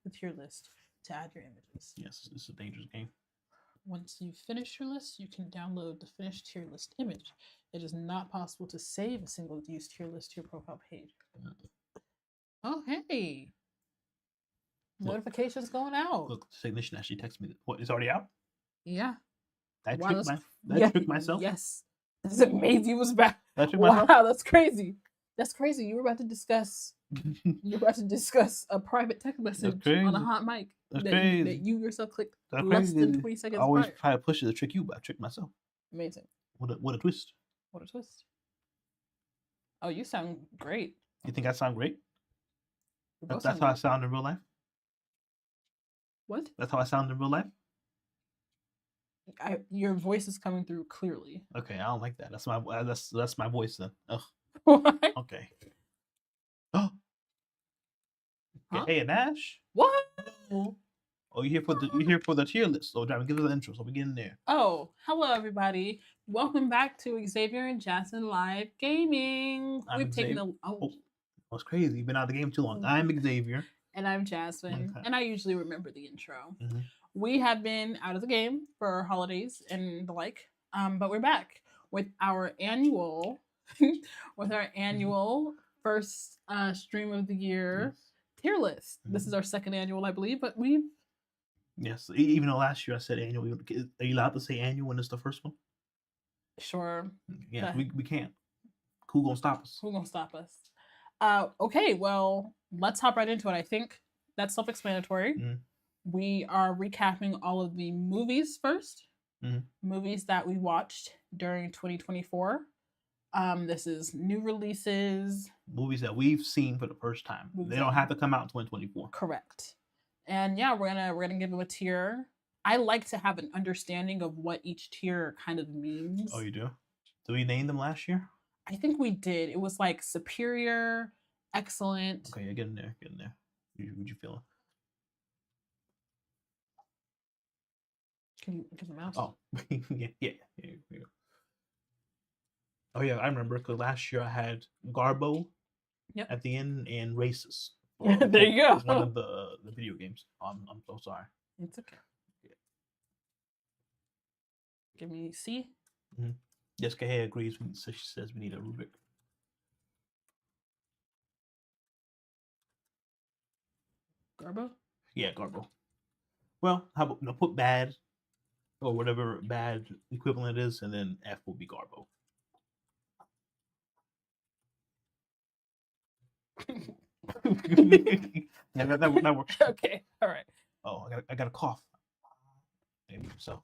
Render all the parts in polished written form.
the tier list to add your images. Yes, it's a dangerous game. Once you finish your list, you can download the finished tier list image. It is not possible to save a single use tier list to your profile page. Oh, hey. Notifications going out. Look, the technician actually texted me. What, it's already out? Yeah. I Wow, tricked myself? Yes. That's amazing. You was back. Did I trick Wow, myself? that's crazy. That's crazy. You were about to discuss a private text message on a hot mic that you yourself clicked less than 20 seconds I always prior. try to push it to trick you, but I tricked myself. Amazing. What a twist. What a twist. Oh, you sound great. You think I sound great? That's sound how I great. sound in real life? What? That's how I sound in real life? Your voice is coming through clearly. Okay, I don't like that. That's my voice then. Ugh. What? Okay. Oh. Huh? Hey, Nash. What? Oh, you here for the tier list? So, Driving, give us an intro. So we get in there. Oh, hello everybody! Welcome back to Xavier and Jasmine Live Gaming. I'm Xavier. That's crazy. You've been out of the game too long. I'm Xavier. And I'm Jasmine. Okay. And I usually remember the intro. Mm-hmm. We have been out of the game for holidays and the like, but we're back with our annual, first stream of the year tier list. Mm-hmm. This is our second annual, I believe, but we've. Yes, even though last year I said annual, are you allowed to say annual when it's the first one? Sure. Yeah, we can't. Who gonna stop us? Who gonna stop us? Okay, well, let's hop right into it. I think that's self-explanatory. Mm-hmm. We are recapping all of the movies first. Mm-hmm. Movies that we watched during 2024. This is new releases. Movies that we've seen for the first time. They don't have to come out in 2024. Correct. And yeah, we're gonna give them a tier. I like to have an understanding of what each tier kind of means. Oh, you do? Did we name them last year? I think we did. It was like superior, excellent. Okay, yeah, get in there. What you feeling? Can you get the mouse? Oh, yeah. Oh yeah, I remember because last year I had Garbo at the end and Races. There you go. One of the video games. I'm so sorry. It's okay. Yeah. Give me C. Mm-hmm. Jessica Hay agrees. So she says we need a rubric. Garbo? Yeah, Garbo. Well, how about put bad or whatever bad equivalent is, and then F will be Garbo. Yeah, that works. Okay, all right. Oh, I got a cough. Maybe so.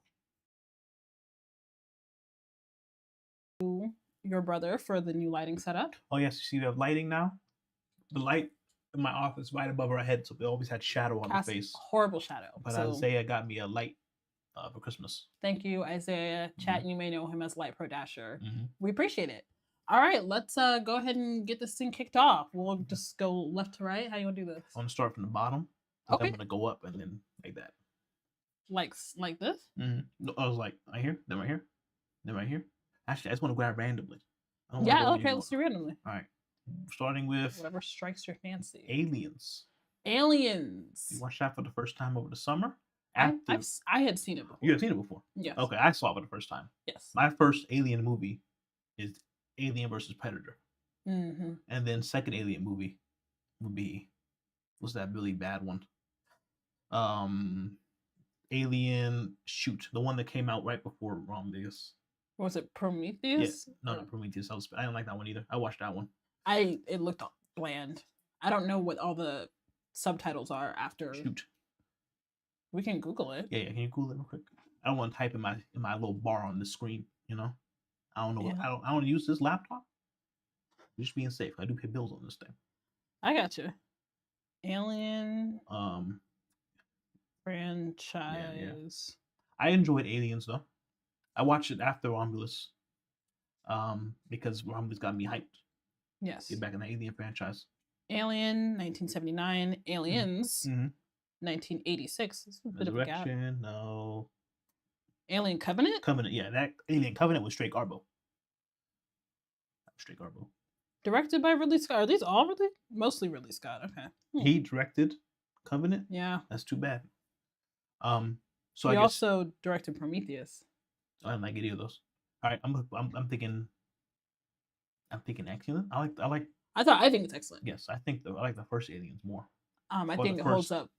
Your brother for the new lighting setup. Oh yes, you see we have lighting now. The light in my office right above our head, so we always had shadow on the face. Horrible shadow. But Isaiah got me a light for Christmas. Thank you, Isaiah. Chat, mm-hmm. You may know him as Light Pro Dasher. Mm-hmm. We appreciate it. All right, let's go ahead and get this thing kicked off. We'll just go left to right. How you want to do this? I'm going to start from the bottom. Okay. I'm going to go up and then like that. Like this? Mm-hmm. No, I was like, right here, then right here, then right here. Actually, I just want to grab randomly. Yeah, okay, let's do randomly. All right. Starting with... whatever strikes your fancy. Aliens. You watched that for the first time over the summer? I had seen it before. You had seen it before? Yes. Okay, I saw it for the first time. Yes. My first Alien movie is Alien versus Predator. Mm-hmm. And then second Alien movie would be, what's that really bad one? Alien Shoot, the one that came out right before Prometheus. Was it Prometheus? Yeah. No, not Prometheus. I don't like that one either. I watched that one. It looked bland. I don't know what all the subtitles are after. Shoot. We can Google it. Yeah. Can you Google it real quick? I don't want to type in my little bar on the screen. You know, I don't know. Yeah. I don't want to use this laptop. Just being safe. I do pay bills on this thing. I got you. Alien. Franchise. Yeah. I enjoyed Aliens though. I watched it after Romulus. Because Romulus got me hyped. Yes. Get back in the Alien franchise. Alien, 1979. Aliens, 1986. This is a bit of a gap. No. Alien Covenant? Covenant, yeah. That Alien Covenant was straight Garbo. Straight Garbo. Directed by Ridley Scott. Are these all Ridley? Mostly Ridley Scott, okay. He directed Covenant. Yeah, that's too bad. So he I guess also directed Prometheus. I didn't like any of those. All right, I'm thinking excellent. I think it's excellent. Yes, I like the first Aliens more. I think it holds up.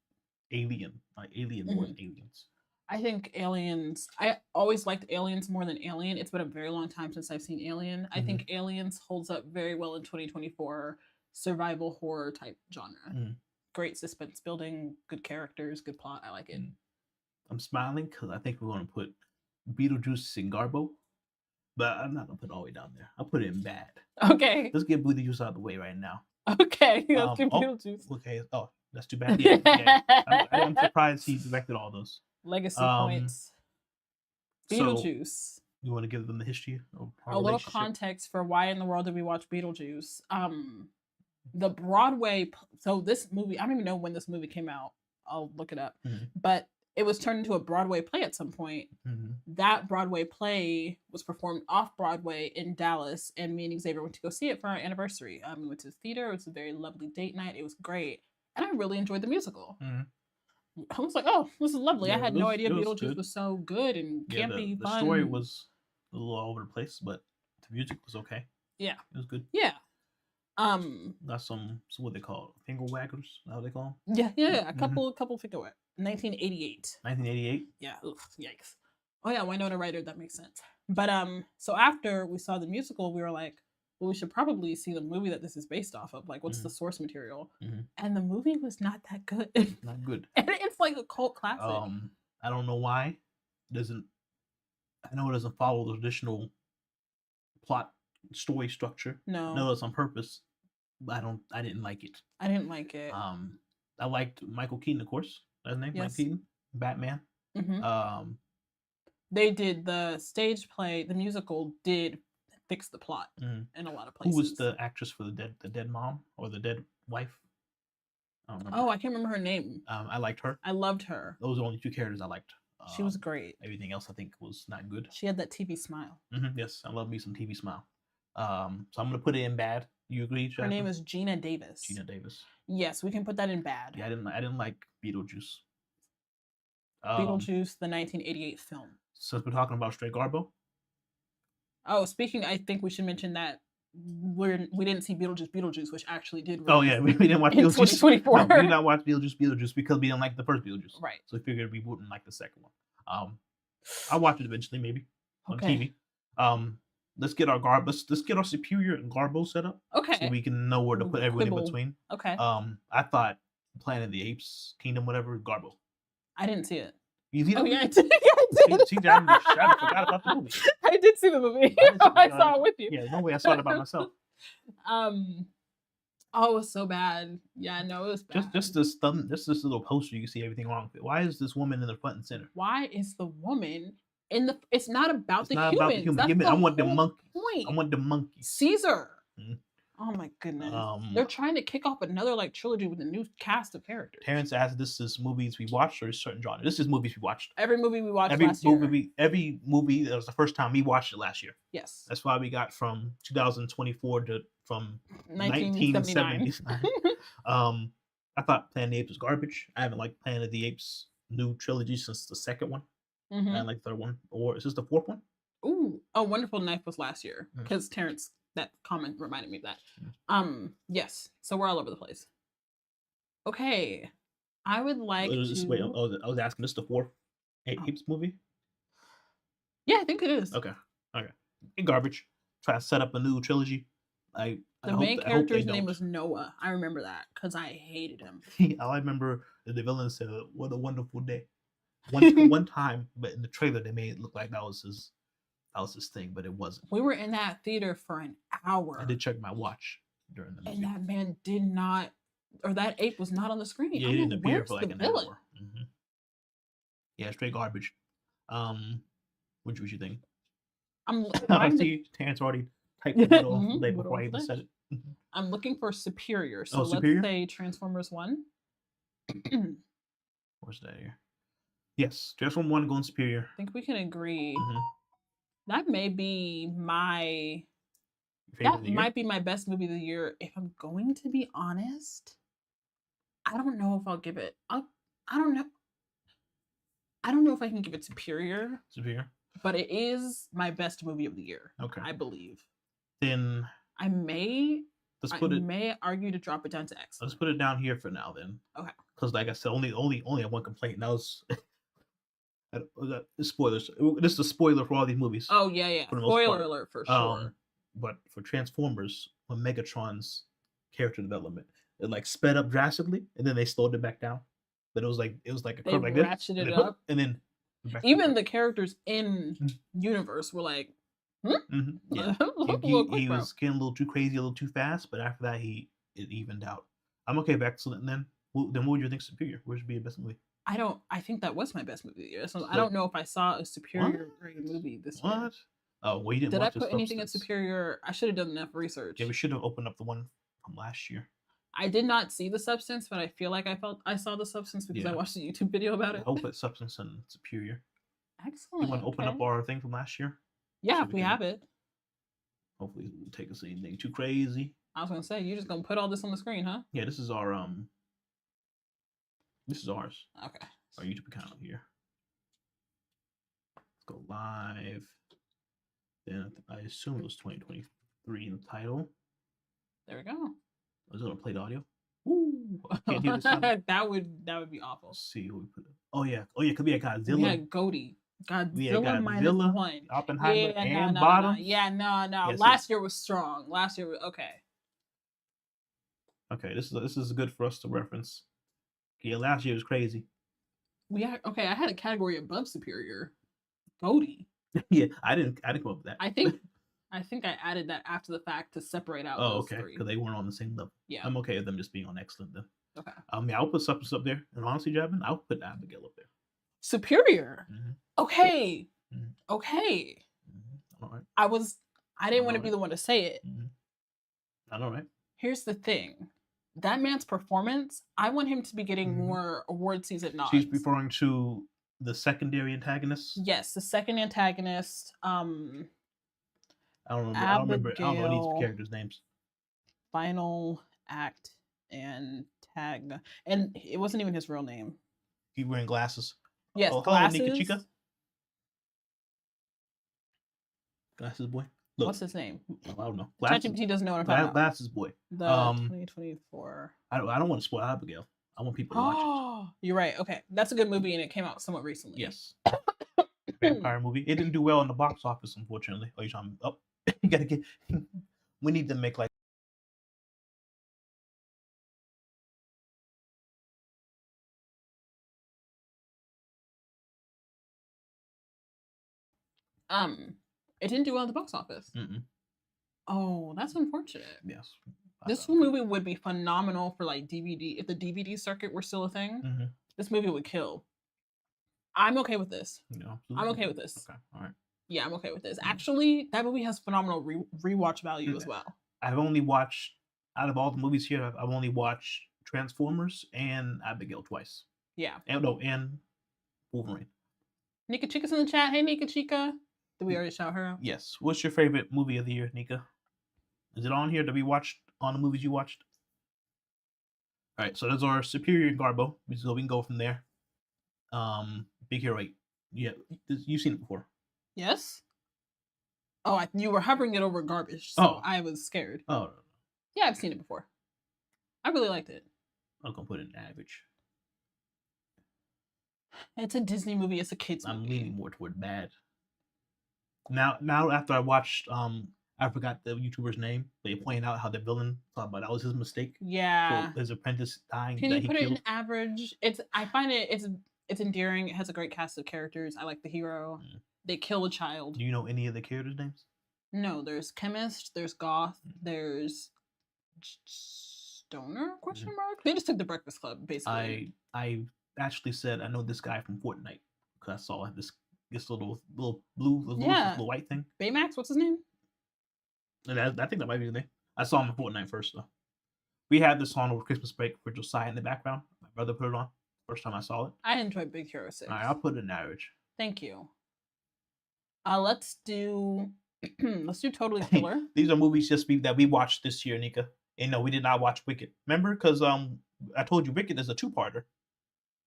Alien more than Aliens. I think Aliens. I always liked Aliens more than Alien. It's been a very long time since I've seen Alien. I think Aliens holds up very well in 2024 survival horror type genre. Great suspense building, good characters, good plot. I like it. I'm smiling because I think we're going to put Beetlejuice in Garbo, but I'm not going to put it all the way down there. I'll put it in bad. Okay. Let's get Beetlejuice out of the way right now. Okay. Let's get Beetlejuice. Okay. Oh, that's too bad. Yeah. I'm surprised he directed all those. Legacy points. Beetlejuice. So you want to give them the history? A little context for why in the world did we watch Beetlejuice? The Broadway. So this movie, I don't even know when this movie came out. I'll look it up. But it was turned into a Broadway play at some point. That Broadway play was performed off Broadway in Dallas, and me and Xavier went to go see it for our anniversary. We went to the theater. It was a very lovely date night. It was great, and I really enjoyed the musical. I was like, "Oh, this is lovely." I had no idea Beetlejuice was so good and campy, the fun. The story was a little all over the place, but the music was okay. Yeah, it was good. Yeah. Got some what they call finger waggers. How they call them? Yeah. A couple finger waggers. 1988. 1988. Yeah. Ugh, yikes. Oh yeah, Winona Ryder. That makes sense. But so after we saw the musical, we were like, well, we should probably see the movie that this is based off of. Like, what's the source material? And the movie was not that good. Not good. And it's like a cult classic. I don't know why. I know it doesn't follow the traditional plot story structure. No. I know it's on purpose. But I didn't like it. I didn't like it. I liked Michael Keaton, of course. That's his name, Michael Keaton, Batman. They did the stage play. The musical did fix the plot in a lot of places. Who was the actress for the dead mom or the dead wife? I can't remember her name. I liked her. I loved her. Those are the only two characters I liked. She was great. Everything else I think was not good. She had that TV smile. Yes, I love me some TV smile. So I'm gonna put it in bad. You agree? Her name is Gina Davis. Gina Davis. Yes, we can put that in bad. Yeah, I didn't like Beetlejuice. Beetlejuice, the 1988 film. Since we're talking about Straight Garbo. Oh, I think we should mention that we didn't see Beetlejuice, which actually did. Oh yeah, we didn't watch Beetlejuice. 2024. No, we did not watch Beetlejuice because we didn't like the first Beetlejuice. Right. So we figured we wouldn't like the second one. I'll watch it eventually, maybe on TV. Let's get our Superior and Garbo set up. Okay. So we can know where to put everyone in between. Okay. I thought Planet of the Apes, Kingdom, whatever, Garbo. I didn't see it. You see that? Oh yeah, I did. I forgot about the movie. I did see the movie. I saw it with you. Yeah, no way I saw it by myself. Oh, it was so bad. Yeah, no, it was bad. Just this little poster, you can see everything wrong with it. Why is this woman in the front and center? Why is the woman in the? It's not about the humans. About the human. That's the I want the monkeys. Point. I want the monkeys. Caesar. Oh my goodness! They're trying to kick off another trilogy with a new cast of characters. Terrence asked, "This is movies we watched or a certain genre?" This is movies we watched. Every movie we watched last year. Every movie that was the first time we watched it last year. Yes. That's why we got from 2024 from 1979. I thought Planet of the Apes was garbage. I haven't liked Planet of the Apes new trilogy since the second one. I didn't like the third one. Or is this the fourth one? Ooh, Wonderful Knife was last year because Terrence. That comment reminded me of that. Yes. So we're all over the place. Okay. I would like to... Wait, I was asking, this the fourth Apes movie? Yeah, I think it is. Okay. Garbage. Try to set up a new trilogy. The main character's name was Noah. I remember that because I hated him. All I remember the villain said, "What a wonderful day." One time, but in the trailer they made it look like that was his thing, but it wasn't. We were in that theater for an hour. I did check my watch during the movie. And that man did not, or that ape was not on the screen. Yeah, he didn't appear for like an hour. Yeah, straight garbage. What you think? I see Terrence already typed the middle before I even said it. I'm looking for Superior. So let's Superior? say Transformers 1. Where's that here? Yes, Transformers 1 going Superior. I think we can agree. That may be my might be my best movie of the year. If I'm going to be honest, I don't know if I'll give it. I don't know. I don't know if I can give it Superior. Superior. But it is my best movie of the year. Okay. I believe. Then I may argue to drop it down to X. Let's put it down here for now then. Okay. Because like I said, only have one complaint. And that was spoilers. This is a spoiler for all these movies. Oh yeah. Spoiler alert for sure. But for Transformers, when Megatron's character development, it like sped up drastically, and then they slowed it back down. But it was like a curve like this. Ratcheted it up, and then even the characters in universe were like, yeah, he was getting a little too crazy, a little too fast. But after that, it evened out. I'm okay with Excellent. Then what would you think Superior? Where should be your best movie? I think that was my best movie of the year. So I don't know if I saw a Superior grade movie this year. What? Oh, well, you didn't. Did I put anything in Superior? I should have done enough research. Yeah, we should have opened up the one from last year. I did not see The Substance, but I feel like I saw The Substance because I watched a YouTube video about it. I'll put Substance and Superior. Excellent. You want to open up our thing from last year? Yeah, if we have it. Hopefully, it won't take us anything too crazy. I was gonna say, you're just gonna put all this on the screen, huh? Yeah, this is our This is ours. Okay. Our YouTube account here. Let's go live. Then I assume it was 2023 in the title. There we go. I was gonna play the audio. Ooh, can't hear the sound. that would be awful. Let's see who we put. Oh yeah, because we had Godzilla. We had Goaty. Godzilla -1. Oppenheimer and Bottom. Yeah, no. Yes, last year was strong. Last year was okay. Okay, this is good for us to reference. Yeah, last year was crazy. I had a category above Superior. Goaty. Yeah, I didn't come up with that. I think I added that after the fact to separate out. Oh, okay, because they weren't on the same level. Yeah, I'm okay with them just being on Excellent then. Okay. Yeah, I'll put Substance up there, and honestly, Jasmine, I'll put Abigail up there. Superior. Mm-hmm. Okay. Mm-hmm. Okay. Mm-hmm. All right. I didn't want to be the one to say it. Mm-hmm. All right. Here's the thing. That man's performance, I want him to be getting more award season nods. She's referring to the secondary antagonist? Yes, the second antagonist. I don't remember these characters' names. Final act and tag. And it wasn't even his real name. He wearing glasses. Yes, glasses. Nika Chica? Glasses boy? Look, what's his name? I don't know. ChatGPT doesn't know what I'm talking about. Glasses boy. The 2024. I don't want to spoil Abigail. I want people to watch it. You're right. Okay, that's a good movie, and it came out somewhat recently. Yes. Vampire movie. It didn't do well in the box office, unfortunately. Oh, you're talking. Oh, you gotta get. We need to make like. It didn't do well at the box office. Mm-mm. Oh, that's unfortunate. Yes. This movie would be phenomenal for like DVD. If the DVD circuit were still a thing, this movie would kill. I'm okay with this. No, I'm okay with this. Okay, all right. Yeah, I'm okay with this. Actually, that movie has phenomenal rewatch value as well. I've only watched, out of all the movies here, I've only watched Transformers and Abigail twice. Yeah. And Wolverine. Nika Chica's in the chat. Hey, Nika Chica. Did we already shout her out? Yes. What's your favorite movie of the year, Nika? Is it on here? Did we watch on the movies you watched? All right, so those are Superior and Garbo. So we can go from there. Big Hero 8. Yeah, you've seen it before. Yes. Oh, you were hovering it over garbage, so I was scared. Oh. Yeah, I've seen it before. I really liked it. I'm gonna put it in average. It's a Disney movie. It's a kids movie. I'm leaning more toward bad. Now after I watched, I forgot the YouTuber's name. They pointed out how the villain thought about that was his mistake. Yeah. So his apprentice dying. Can you put it in average? I find it's endearing. It has a great cast of characters. I like the hero. They kill a child. Do you know any of the characters' names? No, there's Chemist, there's Goth, there's Stoner, question mark? They just took the Breakfast Club, basically. I actually said I know this guy from Fortnite because I saw this little blue, little white thing. Baymax, what's his name? And I think that might be his name. I saw him in Fortnite first though. We had this on over Christmas break for Josiah in the background. My brother put it on. First time I saw it. I enjoyed Big Hero 6. All right, I'll put it in average. Thank you. Let's do Totally Killer. These are movies that we watched this year, Nika. And no, we did not watch Wicked. Remember? Because I told you Wicked is a 2-parter,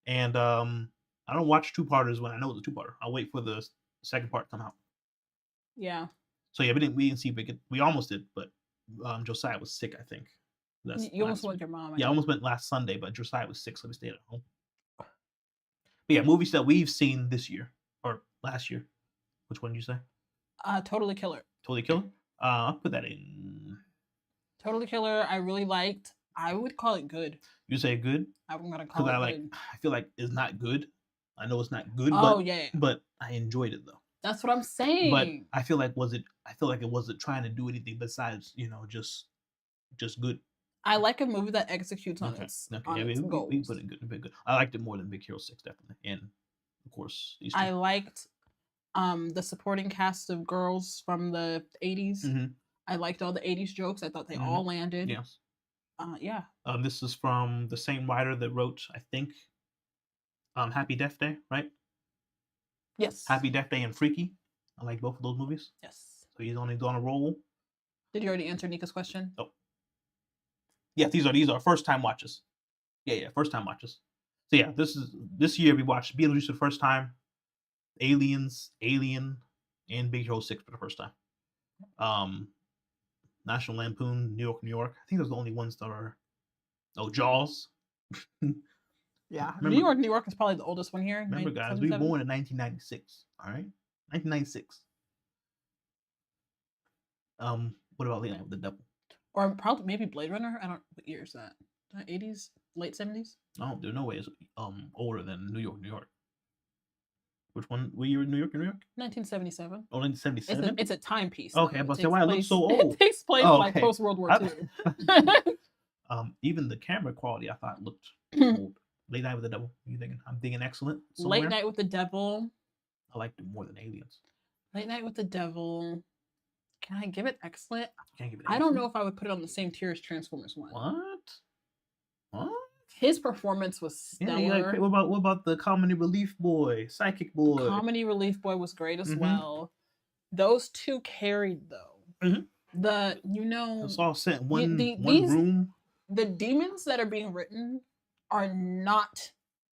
and I don't watch 2-parters when I know it's a 2-parter. I'll wait for the second part to come out. Yeah. So yeah, we didn't see Wicked. We almost did, but Josiah was sick. I think. You almost went with your mom. I almost went last Sunday, but Josiah was sick, so we stayed at home. But yeah, movies that we've seen this year or last year. Which one did you say? Totally Killer. Totally Killer. I'll put that in. Totally Killer. I really liked. I would call it good. You say good? I'm gonna call it good. I feel like it's not good. I know it's not good. Oh but, yeah. But I enjoyed it though. That's what I'm saying. But I feel like it wasn't trying to do anything besides just good. I like a movie that executes on its goals. We put it good. I liked it more than Big Hero 6 definitely, and of course I liked the supporting cast of girls from the 80s. Mm-hmm. I liked all the 80s jokes. I thought they all landed. Yes. Yeah. This is from the same writer that wrote, I think, Happy Death Day, right? Yes. Happy Death Day and Freaky. I like both of those movies. Yes. So he's on a roll. Did you already answer Nika's question? Oh. Yeah, these are first time watches. Yeah, first time watches. So yeah, this year we watched Beetlejuice for the first time, Alien, and Big Hero 6 for the first time. National Lampoon, New York. I think those are the only ones that are. Oh, Jaws. Yeah, remember, New York is probably the oldest one here. Remember, guys, we were born in 1996. All right, 1996. What about Late Night with the Devil? Or probably maybe Blade Runner. I don't. What year is that? 80s, late 70s. No, there's no way it's older than New York. Which one? What year in New York? 1977. Oh, 1977. It's a timepiece. Okay, but why it looks so old? It takes place like post World War II. Even the camera quality I thought looked old. Late Night with the Devil. You thinking? I'm thinking excellent. Somewhere. Late Night with the Devil. I liked it more than Aliens. Late Night with the Devil. Can I give it excellent? Can't give it. I don't know if I would put it on the same tier as Transformers 1. What? His performance was stellar. Yeah, what about the Comedy Relief Boy, Psychic Boy? Comedy Relief Boy was great as well. Those two carried though. Mm-hmm. It's all set in one room. The demons that are being written are not.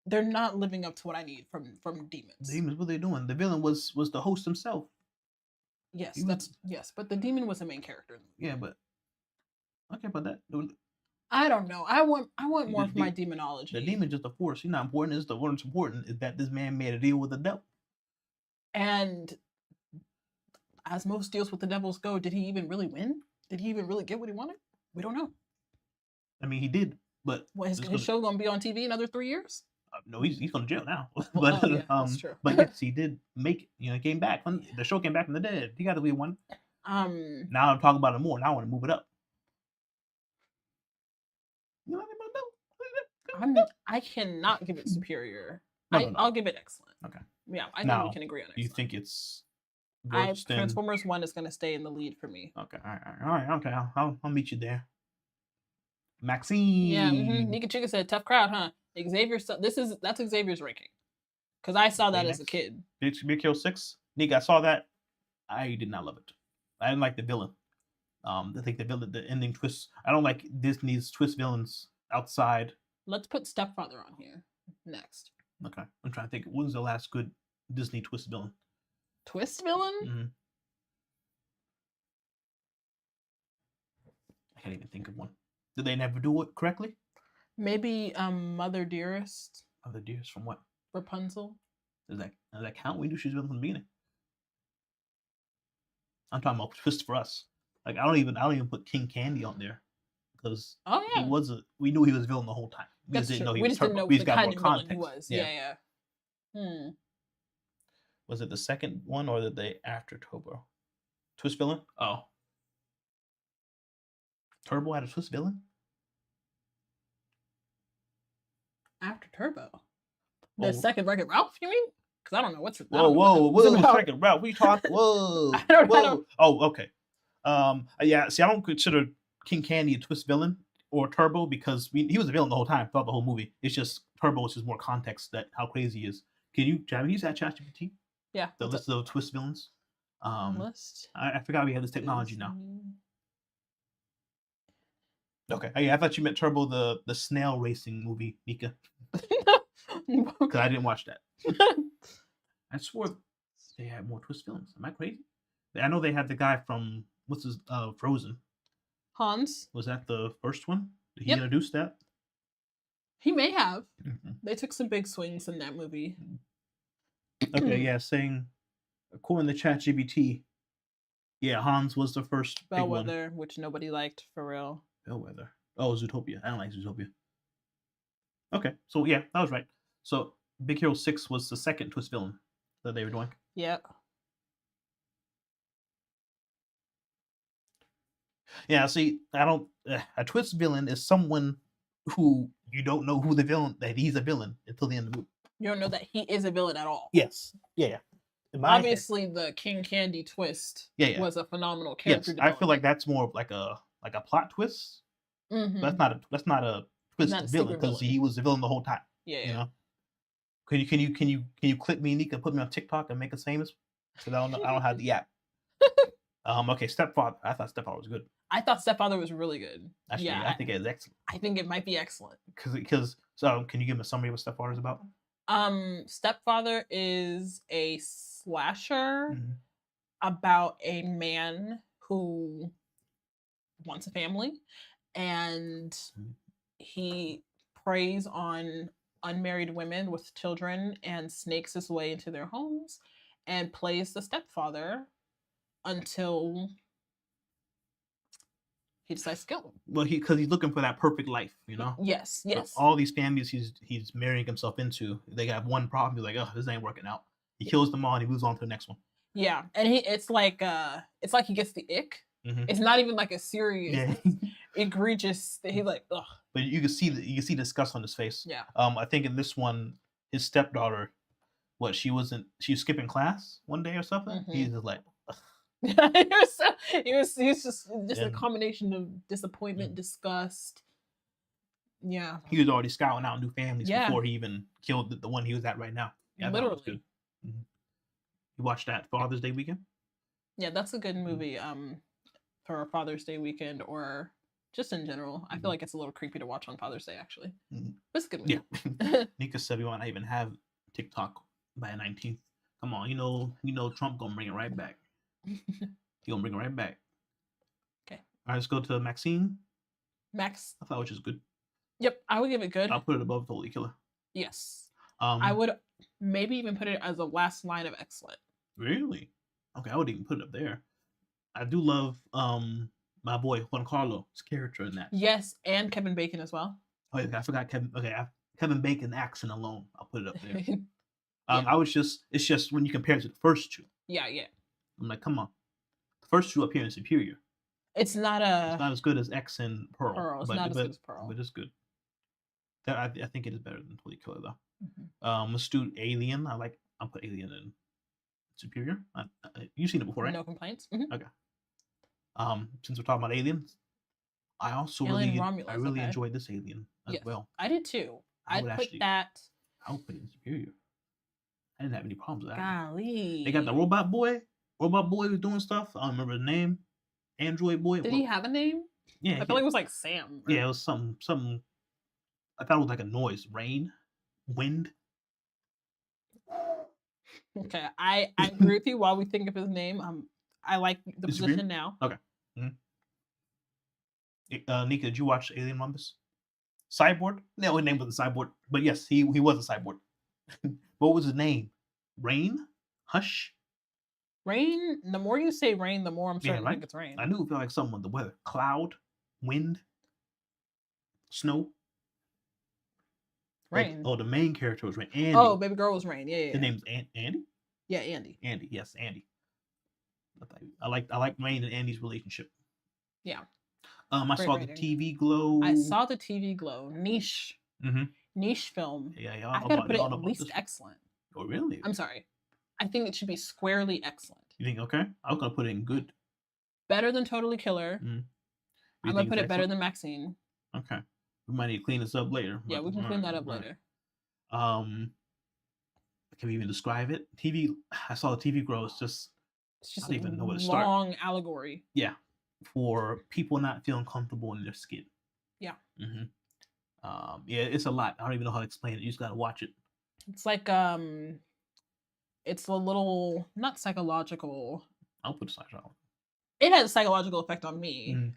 They're not living up to what I need from demons. Demons, what are they doing? The villain was the host himself. Yes, but the demon was the main character. Yeah, but okay, but that. I don't know. I want more for my demonology. The demon just a force. He's not important. It's the what's important is that this man made a deal with the devil. And as most deals with the devils go, did he even really win? Did he even really get what he wanted? We don't know. I mean, he did, but his show gonna be on TV in another 3 years? No, he's going to jail now. But that's true. But yes, he did make it. He came back. The show came back from the dead. He got to be one. Now I'm talking about it more. Now I want to move it up. I cannot give it superior. No. I'll give it excellent. Okay. Yeah, I think we can agree on excellent. You think it's Transformers 1 is going to stay in the lead for me. Okay. All right. Okay. I'll meet you there. Maxine. Yeah. Nika Chica said, "Tough crowd, huh?" Xavier. That's Xavier's ranking. Because I saw that as a kid. Big Hero 6. Nick, I saw that. I did not love it. I didn't like the villain. I think the ending twist. I don't like Disney's twist villains outside. Let's put Stepfather on here next. Okay, I'm trying to think. When was the last good Disney twist villain? Twist villain? Mm-hmm. I can't even think of one. Did they never do it correctly? Maybe Mother Dearest. Mother Dearest from what? Rapunzel. Does that count? We knew she was villain from the beginning. I'm talking about twist for us. Like I don't even put King Candy on there because we knew he was villain the whole time. We just didn't know he was Turbo. We just got more context. He was. Yeah. Was it the second one or the day after Turbo? Twist villain? Oh. Turbo had a twist villain? After Turbo? The second Wreck-It Ralph, you mean? Because I don't know what's... Whoa, second Ralph. We talking... Whoa. I don't. Oh, okay. Yeah, see, I don't consider King Candy a twist villain or Turbo because he was a villain the whole time throughout the whole movie. It's just Turbo is just more context that how crazy he is. Can you, Jamie, use that ChatGPT? Yeah. The list of twist villains. List. I forgot we have this technology now. Okay. I thought you meant Turbo, the snail racing movie, Nika. Because I didn't watch that. I swore they had more twist villains. Am I crazy? I know they had the guy from what's his Frozen. Hans. Was that the first one? Did he Yep. introduce that? He may have. They took some big swings in that movie. Okay, yeah, saying according to ChatGPT, yeah, Hans was the first Bellwether, big one. which nobody liked for real. Bellwether. Oh, Zootopia. I don't like Zootopia. Okay, so yeah, that was right. So Big Hero 6 was the second twist villain that they were doing. Yep. Yeah, see, I don't. A twist villain is someone who you don't know who the villain that he's a villain until the end of the movie. You don't know that he is a villain at all. Yes. Yeah. Obviously, the King Candy twist was a phenomenal character. Yes, I feel like that's more of like a plot twist. Mm-hmm. That's not a twist villain because he was the villain the whole time. Yeah. You know. Can you clip me, Nika, put me on TikTok and make us famous? Because I don't have the app. Okay, Stepfather. I thought Stepfather was good. I thought Stepfather was really good. Actually, yeah, I think it is excellent. I think it might be excellent. Because so can you give me a summary of what Stepfather is about? Stepfather is a slasher about a man who wants a family, and he preys on unmarried women with children and snakes his way into their homes and plays the stepfather until he decides to kill him. Well, because he's looking for that perfect life, you know. Yes. So all these families he's marrying himself into, they have one problem. He's like, oh, this ain't working out. He kills them all and he moves on to the next one. Yeah, and it's like he gets the ick. It's not even like a serious, egregious. He's like, ugh. But you can see disgust on his face. Yeah. I think in this one, his stepdaughter, she was skipping class one day or something. He's just like. he was just a combination of disappointment, disgust. Yeah, he was already scouting out new families before he even killed the one he was at right now. Yeah, literally. That was good. You watched that Father's Day weekend? Yeah, that's a good movie. For a Father's Day weekend or just in general, I feel like it's a little creepy to watch on Father's Day. Actually, but it's a good movie. Yeah. Nika said we might not even have TikTok by the 19th. Come on, you know Trump gonna bring it right back. He gonna bring it right back. Okay. All right, let's go to Maxine. Max. I thought which is good. Yep, I would give it good. I'll put it above Totally Killer. Yes. I would maybe even put it as a last line of excellent. Really? Okay, I would even put it up there. I do love my boy Juan Carlo's character in that. Yes, and Kevin Bacon as well. Oh yeah, I forgot Kevin. Okay, Kevin Bacon accent alone, I'll put it up there. It's just when you compare it to the first two. Yeah. I'm like, come on, the first two up here is superior. It's not as good as X and Pearl. It's not as good as Pearl, but it's good. I think it is better than Totally Killer though. Let's do Alien. I'll put Alien in superior. You've seen it before, right? No complaints. Okay. Since we're talking about aliens, I also really enjoyed this Alien as well. I did too. I would put it in superior. I didn't have any problems with that. Golly. They got the robot boy. Robot boy was doing stuff. I don't remember his name. Android boy. Did he have a name? Yeah. I feel like it was like Sam. Yeah, it was something. I thought it was like a noise. Rain. Wind. Okay, I agree with you. While we think of his name, I like the position now. Okay. Nika, did you watch Alien Rumpus? Cyborg? No, his name was a cyborg, but yes, he was a cyborg. What was his name? Rain? Hush? Rain? The more you say rain, the more I'm starting to think it's rain. I knew it felt like something with the weather. Cloud? Wind? Snow? Rain. Oh, the main character was Rain. Andy. Oh, baby girl was Rain. Yeah. His name's Andy? Yeah, Andy. Andy, yes, Andy. I like Rain and Andy's relationship. Yeah. I saw the TV Glow. I saw the TV Glow. Niche. Niche film. Yeah. I gotta put it at least excellent. Oh, really? I'm sorry. I think it should be squarely excellent. You think okay? I was gonna put it in good. Better than Totally Killer. I'm gonna put it better than Maxine. Okay. We might need to clean this up later. Yeah, we can clean that up later. Can we even describe it? I saw the TV Glow. It's just I don't even know where to start. Long allegory. Yeah. For people not feeling comfortable in their skin. Yeah. Yeah, it's a lot. I don't even know how to explain it. You just gotta watch it. It's like it's a little not psychological. I'll put psychological. It has a psychological effect on me.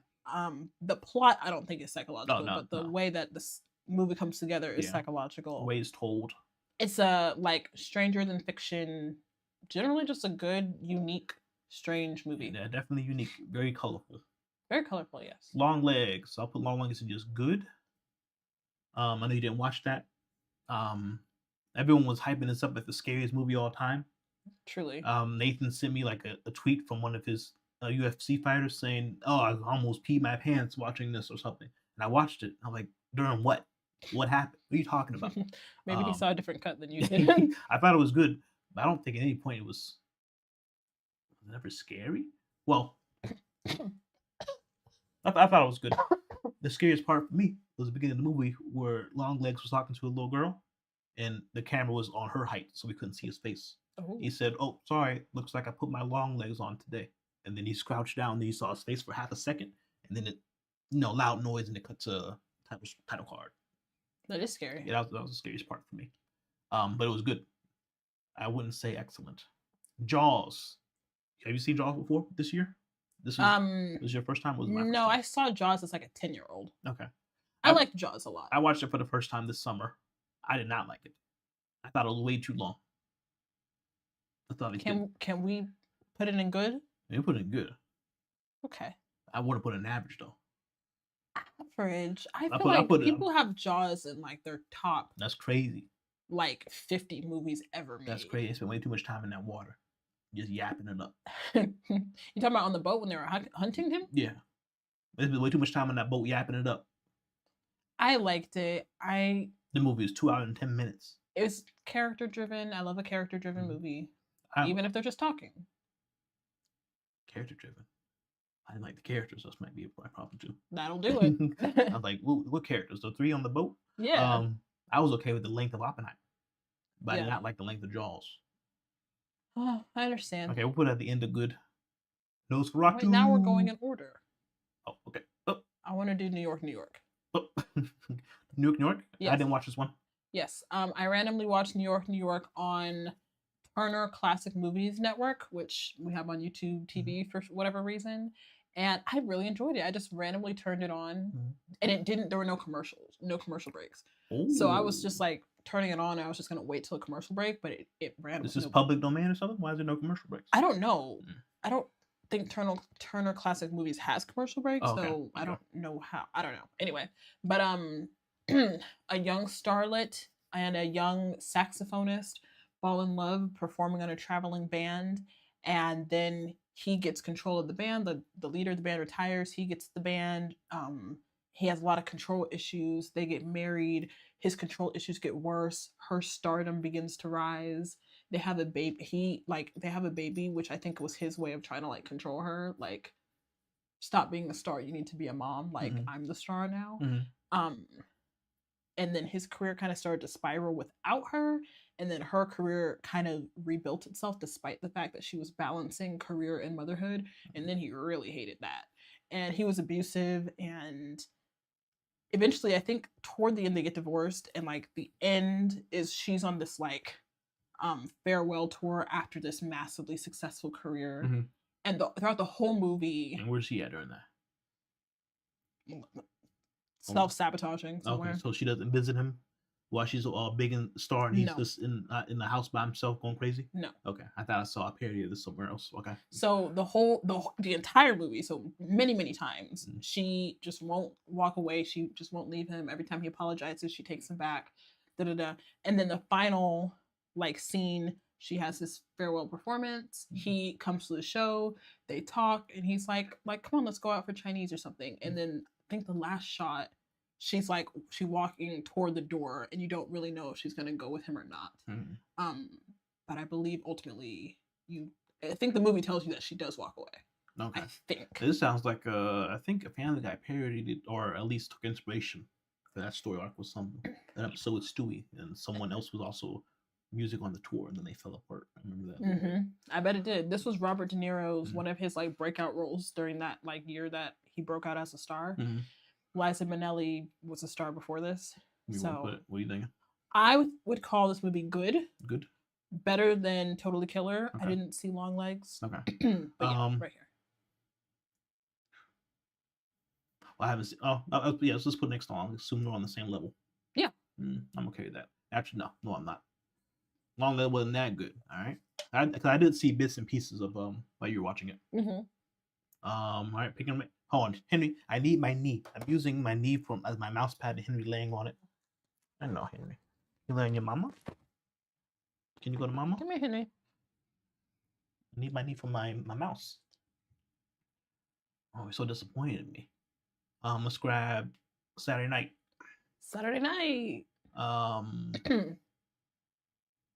The plot I don't think is psychological, but the way that this movie comes together is psychological. The way it's told. It's a like stranger than fiction, generally just a good, unique, strange movie. Yeah, definitely unique. Very colorful. Very colorful, yes. Long Legs. I'll put Long Legs in just good. I know you didn't watch that. Everyone was hyping this up as the scariest movie of all time. Truly. Nathan sent me like a tweet from one of his UFC fighters saying, "Oh, I almost peed my pants watching this or something." And I watched it. I'm like, during what? What happened? What are you talking about? Maybe he saw a different cut than you did. I thought it was good, but I don't think at any point it was never scary. Well, I thought it was good. The scariest part for me was the beginning of the movie where Long Legs was talking to a little girl, and the camera was on her height, so we couldn't see his face. Oh. He said, "Oh, sorry, looks like I put my long legs on today." And then he crouched down, and you saw his face for half a second, and then it, loud noise, and it cut to title card. That is scary. Yeah, that was the scariest part for me. But it was good. I wouldn't say excellent. Jaws. Have you seen Jaws before this year? This was your first time? Was my first time? I saw Jaws as like a 10-year-old. Okay. I liked Jaws a lot. I watched it for the first time this summer. I did not like it. I thought it was way too long. I thought can we put it in good? Yeah, put it in good. Okay. I want to put it in average though. Average. I feel like people have Jaws in like their top. That's crazy. Like 50 movies ever made. That's crazy. They spent way too much time in that water, just yapping it up. You talking about on the boat when they were hunting him? Yeah, they spent way too much time on that boat yapping it up. I liked it. The movie is 2 hours and 10 minutes. It was character driven. I love a character driven movie, even if they're just talking. Character driven. I didn't like the characters. That might be a problem too. That'll do it. I was like, what characters? The 3 on the boat? Yeah. I was okay with the length of Oppenheimer, but I did not like the length of Jaws. Oh, I understand. Okay, we'll put it at the end of good. Nosferatu. Right, now we're going in order. Oh, okay. Oh. I want to do New York, New York. Oh. New York? Yes. I didn't watch this one. Yes. I randomly watched New York, New York on Turner Classic Movies Network, which we have on YouTube TV for whatever reason. And I really enjoyed it. I just randomly turned it on, and there were no commercials, no commercial breaks. Ooh. So I was just like turning it on, and I was just going to wait till a commercial break, but it ran. Is this public domain or something? Why is there no commercial breaks? I don't know. I don't think Turner Classic Movies has commercial breaks, so I don't know how. I don't know. Anyway, but a young starlet and a young saxophonist fall in love performing on a traveling band, and then he gets control of the band. The leader of the band retires. He gets the band. He has a lot of control issues. They get married. His control issues get worse. Her stardom begins to rise. They have a baby. They have a baby, which I think was his way of trying to like control her. Like, stop being a star. You need to be a mom. Like, I'm the star now. And then his career kind of started to spiral without her. And then her career kind of rebuilt itself despite the fact that she was balancing career and motherhood. And then he really hated that. And he was abusive. And eventually, I think toward the end, they get divorced. And like the end is she's on this like farewell tour after this massively successful career. And throughout the whole movie. And where's he at during that? Self-sabotaging somewhere. Okay, so she doesn't visit him while she's all big and star, and he's just in the house by himself going crazy. No. Okay, I thought I saw a parody of this somewhere else. Okay. So the entire movie, so many times, she just won't walk away. She just won't leave him. Every time he apologizes, she takes him back. And then the final like scene, she has this farewell performance. He comes to the show. They talk, and he's like, come on, let's go out for Chinese or something. And then I think the last shot, she's walking toward the door, and you don't really know if she's gonna go with him or not. But I believe ultimately I think the movie tells you that she does walk away. Okay. I think this sounds like I think a Family Guy parodied it, or at least took inspiration for that story arc with an episode with Stewie, and someone else was also music on the tour, and then they fell apart. I remember that. I bet it did. This was Robert De Niro's one of his like breakout roles during that like year that he broke out as a star. Liza Minnelli was a star before this. So what do you think? I would call this movie good. Good. Better than Totally Killer. Okay. I didn't see Longlegs. Okay. But yeah, right here. Well, I haven't seen. Oh, yeah. Let's just put next on. Assume they're on the same level. Yeah. I'm okay with that. Actually, no, I'm not. Longlegs wasn't that good. All right. I did see bits and pieces of while you were watching it. All right, picking. Hold on, Henry. I need my knee. I'm using my knee as my mouse pad. And Henry laying on it. I know, Henry. You laying your mama? Can you go to mama? Come here, Henry. I need my knee for my mouse. Oh, he's so disappointed in me. Let's grab Saturday Night. Saturday Night.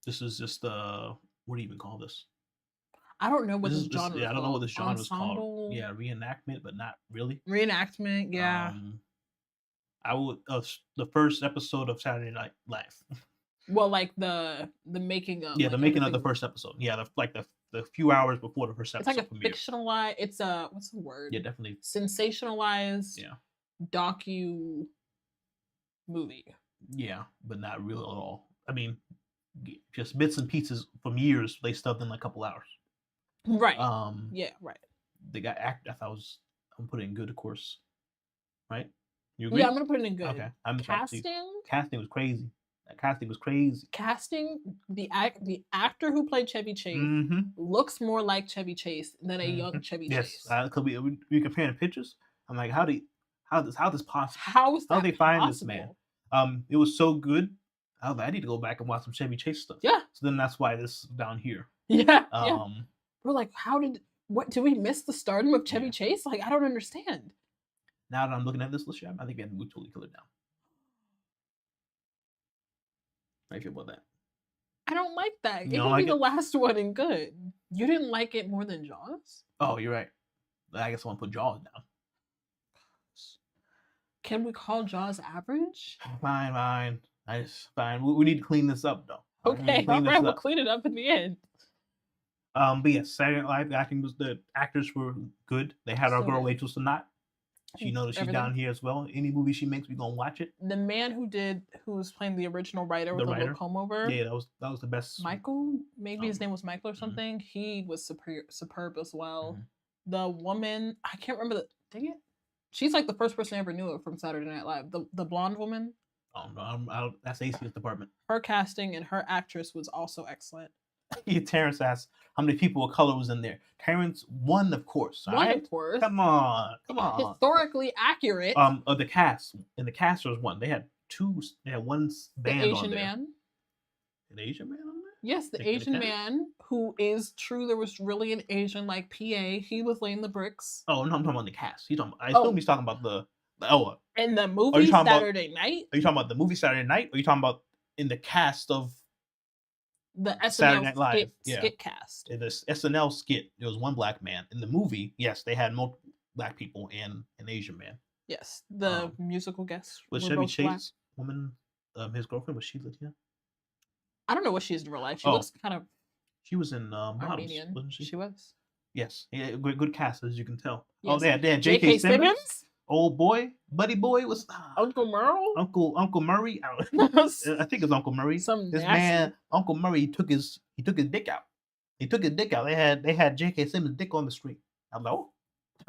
This is just what do you even call this? I don't know what this genre. I don't know what this genre is called. Yeah, reenactment, but not really. Reenactment, yeah. I would the first episode of Saturday Night Live. Well, like the making of. Yeah, the making of the first episode. Yeah, the few hours before the first episode. It's like a fictionalized. It's a what's the word? Yeah, definitely sensationalized. Yeah. Docu movie. Yeah, but not real at all. I mean, just bits and pieces from years they stuffed in like a couple hours. Right. Yeah. Right. The guy actor. I thought I'm putting good, of course. Right. You agree? Yeah, I'm gonna put it in good. Okay. Casting was crazy. That casting was crazy. Casting the actor who played Chevy Chase looks more like Chevy Chase than a young Chevy Chase. Yes, could we comparing pictures? I'm like, how this possible? How is that? How they find this man? It was so good. I need to go back and watch some Chevy Chase stuff. Yeah. So then that's why this is down here. Yeah. We're like, did we miss the stardom of Chevy Chase? Like, I don't understand. Now that I'm looking at this list, I think we have to totally kill it down. How do you feel about that? I don't like that. It can be the last one and good. You didn't like it more than Jaws? Oh, you're right. I guess I want to put Jaws down. Can we call Jaws average? Fine. Fine. We need to clean this up, though. Okay, all right. We'll clean it up in the end. But yes, Saturday Night Live the actors were good. They had our girl Rachel Sonat. She knows she's down here as well. Any movie she makes, we're gonna watch it. The man who was playing the original writer with a little comb over. Yeah, that was the best. Michael, maybe his name was Michael or something. He was superb as well. The woman, I can't remember dang it. She's like the first person I ever knew of from Saturday Night Live. The blonde woman. Oh no, that's AC's department. Her casting and her actress was also excellent. Terrence asked how many people of color was in there. Terrence, one, of course. Of course. Come on. Historically accurate. Of the cast. And the cast was one. They had one band the Asian on there. Man. An Asian man on there? Yes, the Asian man who is true. There was really an Asian like PA. He was laying the bricks. Oh no, I'm talking about the cast. I assume he's talking about the in the movie Saturday Night. Are you talking about the movie Saturday Night? Or are you talking about in the cast of the SNL Saturday Night Live skit cast? In the SNL skit, there was one black man. In the movie, yes, they had multiple black people and an Asian man. Yes, the musical guests was Chevy Chase woman, his girlfriend, was she Latina? I don't know what she is in real life. She looks kind of. She was in Armenian, wasn't she? She was. Yes, good cast as you can tell. Yes. Oh, they had J.K. Simmons. Old boy, buddy boy was Uncle Merle. Uncle Murray. I think it's Uncle Murray. Man, Uncle Murray took his dick out. He took his dick out. They had J.K. Simmons' dick on the street. I'm like,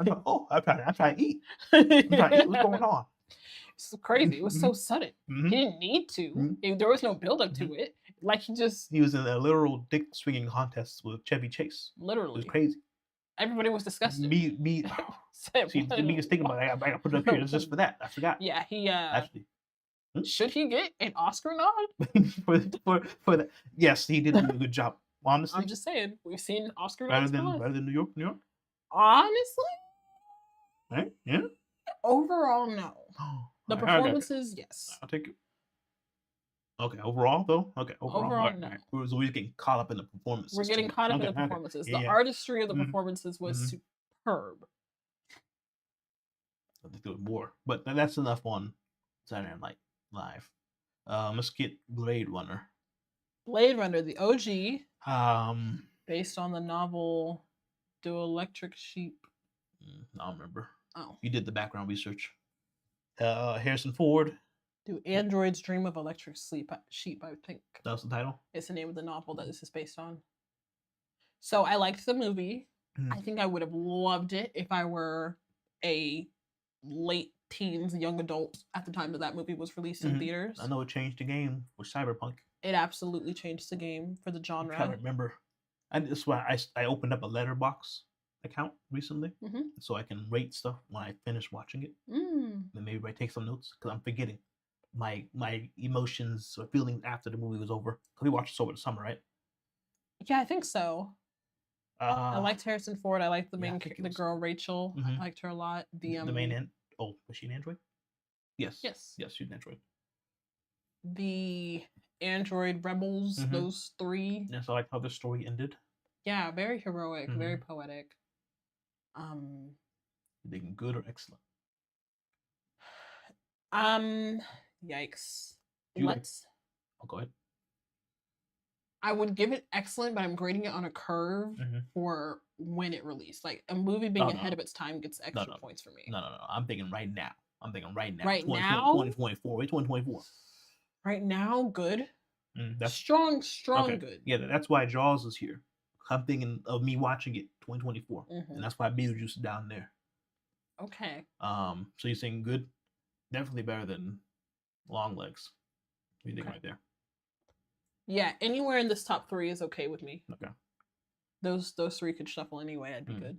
I'm trying to eat. What's going on? It's crazy. It was so sudden. He didn't need to. There was no build up to it. Like he was in a literal dick swinging contest with Chevy Chase. Literally, it was crazy. Everybody was disgusted. Me was thinking about it. I gotta put it up here. It's just for that. I forgot. Yeah, he actually. Should he get an Oscar nod for that? Yes, he did a good job. Honestly, I'm just saying we've seen Oscar nods better than New York. Honestly, right? Yeah. Overall, no. The performances, yes. I'll take it. Okay, overall though. Okay, overall no. So we're getting caught up in the performances. We're getting caught up in the performances. The artistry of the performances was superb. I think there was more, but that's enough on Saturday Night Live. Let's get Blade Runner. Blade Runner, the OG. Based on the novel "Do Electric Sheep." I don't remember. Oh, you did the background research. Harrison Ford. Do androids dream of electric sheep? I think that's the title. It's the name of the novel that this is based on. So I liked the movie. I think I would have loved it if I were a late teens, young adult at the time that movie was released in theaters. I know it changed the game with Cyberpunk. It absolutely changed the game for the genre. I'm trying to remember. That's why I opened up a Letterboxd account recently, so I can rate stuff when I finish watching it. Then maybe I take some notes because I'm forgetting my emotions or feelings after the movie was over. Because we watched it over the summer, right? Yeah, I think so. I liked Harrison Ford. I liked the the girl Rachel. I liked her a lot. The main was she an android? Yes, she's an android. The android rebels, those three. Yeah, so I like how the story ended. Yeah, very heroic, very poetic. You thinking good or excellent? Yikes. Go ahead. I would give it excellent, but I'm grading it on a curve for when it released. Like a movie being ahead of its time gets extra points for me. No. I'm thinking right now. Right now. Right now? 2024. Wait, 2024. Right now, good. That's strong, good. Yeah, that's why Jaws is here. I'm thinking of me watching it 2024, and that's why Beetlejuice is down there. Okay. So you're saying good? Definitely better than Longlegs. What do you think right there? Yeah, anywhere in this top 3 is okay with me. Okay. Those 3 could shuffle anyway. I'd be good.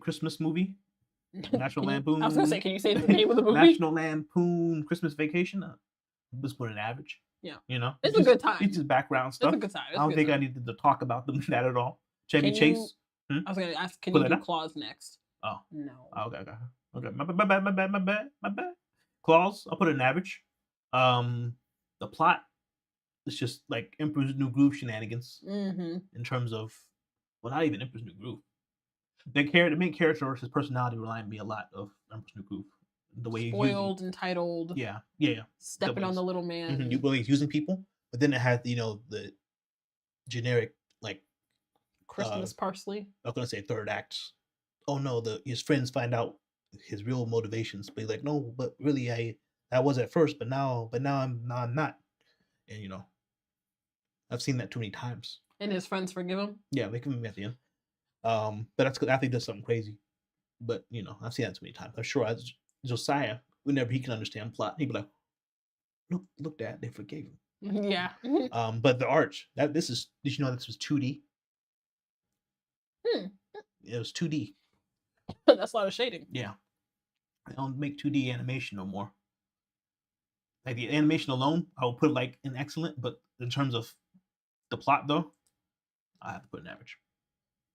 Christmas movie. National Lampoon. I was gonna say, can you say the name of the movie? National Lampoon Christmas Vacation. Let's put an average. Yeah, it's a good time. It's just background stuff. It's a good time. I don't think I needed to talk about them that at all. Chevy Chase. I was gonna ask, can you do Claus next? Oh no. Okay. My bad. Claus. I'll put it an average. The plot is just like Emperor's New Groove shenanigans in terms of, well, not even Emperor's New Groove. The main character, his personality reminded me a lot of Emperor's New Groove. The way spoiled, entitled, stepping on the little man. You believe he's using people, but then it has the generic like Christmas parsley. I'm gonna say third act. Oh no, his friends find out his real motivations, but he's like, no, but really I was at first, but now I'm not, and I've seen that too many times. And his friends forgive him. Yeah, they forgive him at the end. But that's because Athlete does something crazy. But I've seen that too many times. I'm sure Josiah, whenever he can understand plot, he'd be like, "Look, Dad, they forgave him." Yeah. But the arch did you know this was 2D? It was 2D. That's a lot of shading. Yeah, they don't make 2D animation no more. Like the animation alone, I would put like an excellent, but in terms of the plot though, I have to put an average.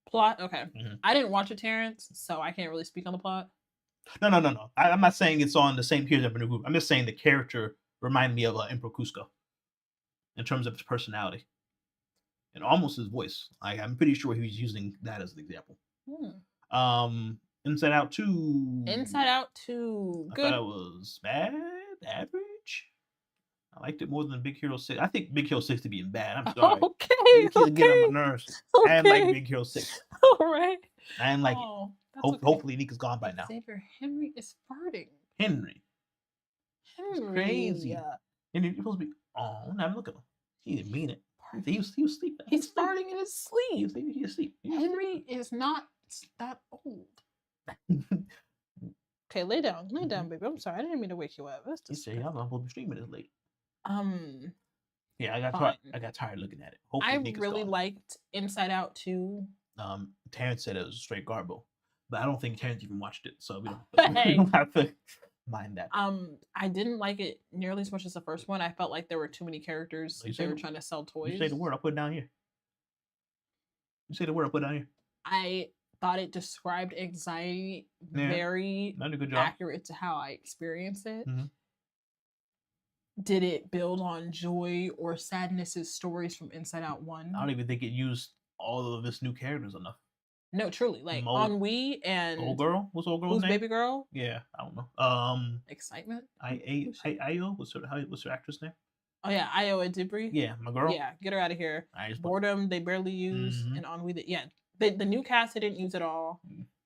Plot, okay. I didn't watch it, Terrence, so I can't really speak on the plot. No. I'm not saying it's on the same tier as Emperor Group. I'm just saying the character reminded me of Emperor Cusco in terms of his personality and almost his voice. I'm pretty sure he was using that as an example. Inside Out 2. Inside Out 2. Good. I thought it was bad, average. I liked it more than Big Hero 6. I think Big Hero 6 to be bad. I'm sorry. Okay. Get on my nerves. Okay. I didn't like Big Hero 6. All right. I didn't like it. Hopefully Nika's gone by now. Xavier, Henry is farting. Henry. It's crazy. Yeah. And you're supposed to be, now look at him. He didn't mean it. He was sleeping. He's farting in his sleep. He was asleep. Henry is not that old. Okay, lay down, baby. I'm sorry, I didn't mean to wake you up. That's just. You say, I'm supposed to be streaming this late. Yeah, I got tired looking at it. Hopefully I really liked Inside Out 2. Terrence said it was straight garbo, but I don't think Terrence even watched it, so we don't have to mind that. I didn't like it nearly as much as the first one. I felt like there were too many characters. They were trying to sell toys. You say the word, I'll put it down here. You say the word, I'll put it down here. I thought it described anxiety very accurate to how I experience it. Did it build on joy or sadness's stories from Inside Out 1? I don't even think it used all of its new characters enough. No, truly. Like Ennui and old girl. What's old girl's name? Baby girl? Yeah, I don't know. Excitement. Io. What's her actress name? Oh yeah, Io Adibri. Yeah, my girl. Yeah, get her out of here. Boredom they barely use, and Ennui. The new cast they didn't use at all.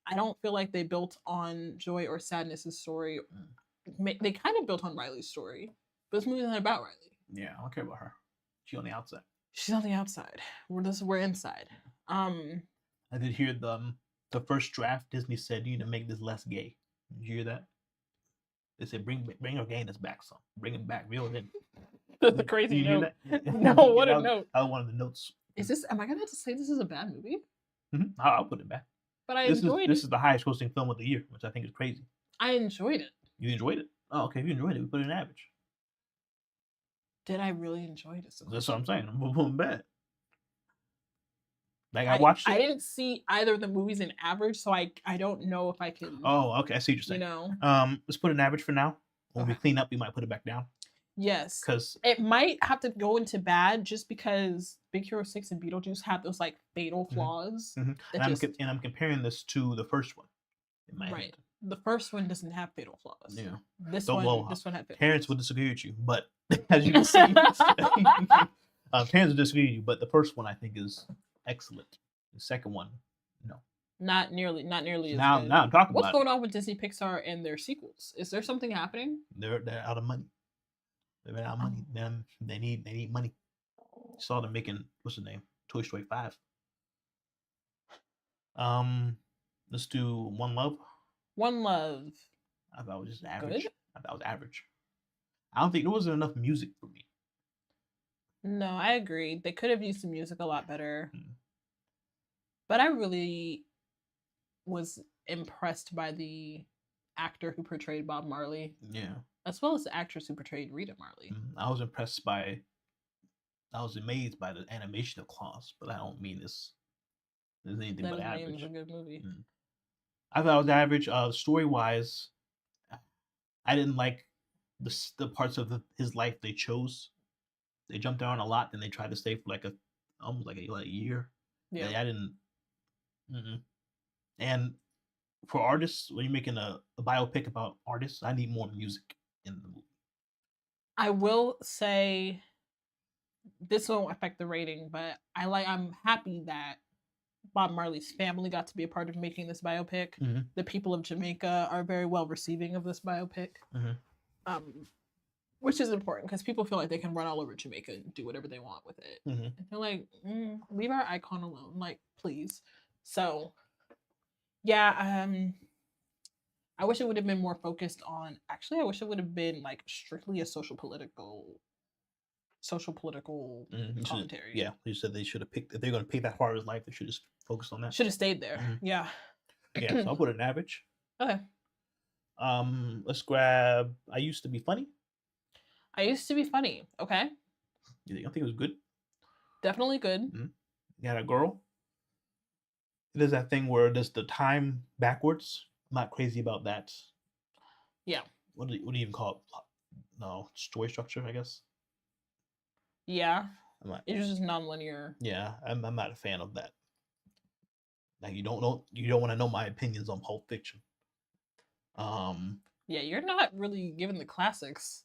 I don't feel like they built on Joy or Sadness's story. They kind of built on Riley's story, but this movie's not about Riley. Yeah, I don't care about her. She's on the outside. She's on the outside. We're inside. I did hear the first draft. Disney said you need to make this less gay. Did you hear that? They said bring our gayness back some. Bring it back, reel it in. That's a crazy note. No, what a note. That was one of the notes. Is this? Am I gonna have to say this is a bad movie? Mm-hmm. I'll put it back. But I enjoyed it. This is the highest grossing film of the year, which I think is crazy. I enjoyed it. You enjoyed it? Oh, okay. If you enjoyed it, we put it in average. Did I really enjoy it? That's what I'm saying. I'm putting bad. Like I watched it. I didn't see either of the movies in average, so I don't know if I can. Oh, okay. I see what you're saying. You know. Let's put an average for now. When we clean up, we might put it back down. Yes. Because it might have to go into bad just because Big Hero 6 and Beetlejuice have those like fatal flaws. Mm-hmm. And I'm comparing this to the first one. In my head. The first one doesn't have fatal flaws. Yeah. This one had fatal parents would disagree with you, but as you can see, parents would disagree with you, but the first one I think is excellent. The second one, no. Not nearly as now, good. Now I'm talking What's about going on with Disney Pixar and their sequels? Is there something happening? They're out of money. They're out of money. They need money. Saw them making what's the name? Toy Story 5. Let's do One Love. One Love. I thought it was just average. Good? I thought it was average. I don't think there wasn't enough music for me. No, I agree. They could have used the music a lot better. But I really was impressed by the actor who portrayed Bob Marley. Yeah. As well as the actress who portrayed Rita Marley. I was amazed by the animation of Klaus, but I don't mean this. There's anything but average. It was a good movie. I thought it was average. Story wise, I didn't like the parts of his life they chose. They jumped around a lot, then they tried to stay for almost like a year. Yeah, I didn't. And for artists, when you're making a biopic about artists, I need more music in the movie. I will say this won't affect the rating, but I'm happy that Bob Marley's family got to be a part of making this biopic. The people of Jamaica are very well receiving of this biopic, which is important because people feel like they can run all over Jamaica and do whatever they want with it. And they're like, leave our icon alone, like, please. So, yeah, I wish it would have been more focused on. Actually, I wish it would have been like strictly a social political commentary. Yeah, you said they should have picked. If they're going to pick that part of his life, they should just focus on that. Should have stayed there. Yeah. Yeah, so I'll put an average. Okay. Let's grab I Used to Be Funny. I Used to Be Funny. Okay. You think? I think it was good. Definitely good. You had a girl. It is that thing where does the time backwards. I'm not crazy about that. Yeah. What do you even call it? No, story structure, I guess. Yeah. It's just non-linear. Yeah, I'm not a fan of that. Like you don't want to know my opinions on Pulp Fiction. Yeah, you're not really giving the classics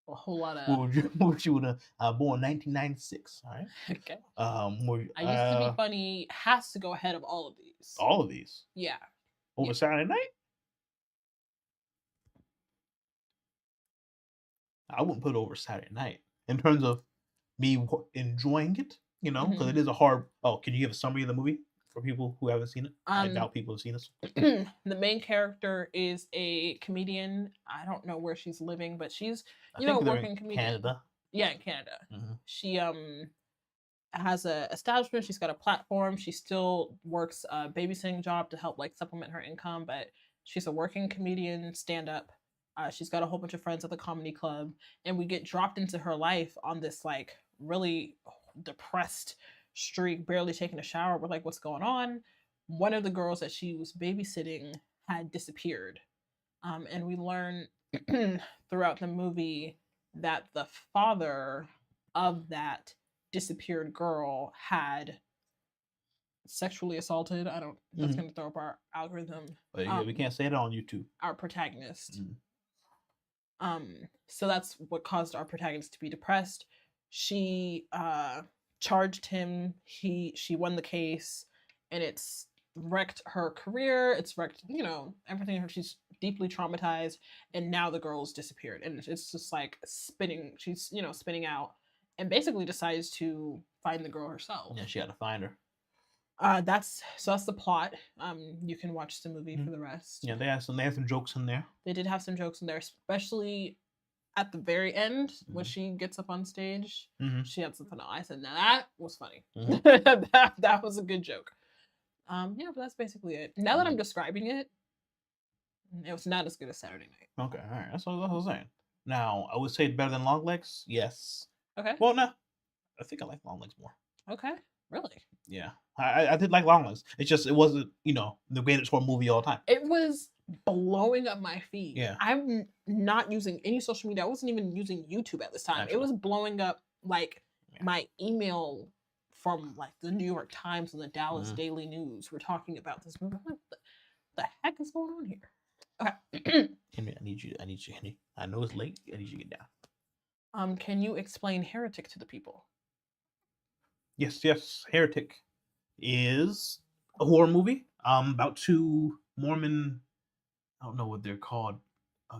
a whole lot of. What would you would have born 1996? All right. Okay. I Used to Be Funny has to go ahead of all of these. All of these. Yeah. Over Saturday Night. I wouldn't put it over Saturday Night in terms of me enjoying it. You know, because it is a hard. Oh, can you give a summary of the movie for people who haven't seen it? I doubt people have seen this. The main character is a comedian. I don't know where she's living, but she's working comedian. Canada. Yeah, in Canada. She has a establishment. She's got a platform. She still works a babysitting job to help like supplement her income, but she's a working comedian, stand up. She's got a whole bunch of friends at the comedy club, and we get dropped into her life on this like really depressed streak, barely taking a shower. We're like, what's going on? One of the girls that she was babysitting had disappeared. And we learn throughout the movie that the father of that disappeared girl had sexually assaulted. That's going to throw up our algorithm. But we can't say that on YouTube. Our protagonist. So that's what caused our protagonist to be depressed. She charged him. She won the case, and it's wrecked her career. It's wrecked, everything. She's deeply traumatized, and now the girl's disappeared, and it's just like spinning. She's spinning out, and basically decides to find the girl herself. Yeah, she had to find her. That's the plot. You can watch the movie for the rest. Yeah, they had some jokes in there. They did have some jokes in there, especially at the very end when she gets up on stage. She had something else. I said, now that was funny. that was a good joke. Yeah, but that's basically it. Now that I'm describing it, it was not as good as Saturday Night. Okay, all right. That's what I was saying. Now, I would say better than Longlegs. Yes. Okay. Well, no. I think I like Longlegs more. Okay. Really? Yeah. I did like Longlegs. It's just, it wasn't, the greatest horror movie of all time. It was blowing up my feed. Yeah. I'm not using any social media. I wasn't even using YouTube at this time. Actually. It was blowing up my email from the New York Times and the Dallas Daily News were talking about this movie. What the heck is going on here? Okay. Henry, I need you, Henry. I know it's late. I need you to get down. Can you explain Heretic to the people? Yes. Heretic is a horror movie about two Mormon, I don't know what they're called.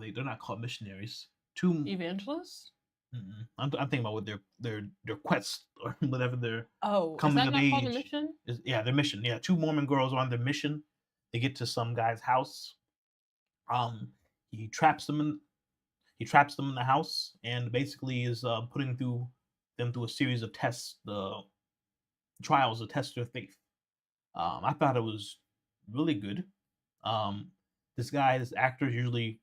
They're not called missionaries. Two evangelists? I'm thinking about what their quest or whatever they're coming is that of not age. Called a mission? Their mission. Yeah, two Mormon girls are on their mission. They get to some guy's house. He traps them in the house and basically is putting them through a series of tests, the trials to test their faith. I thought it was really good. This actor usually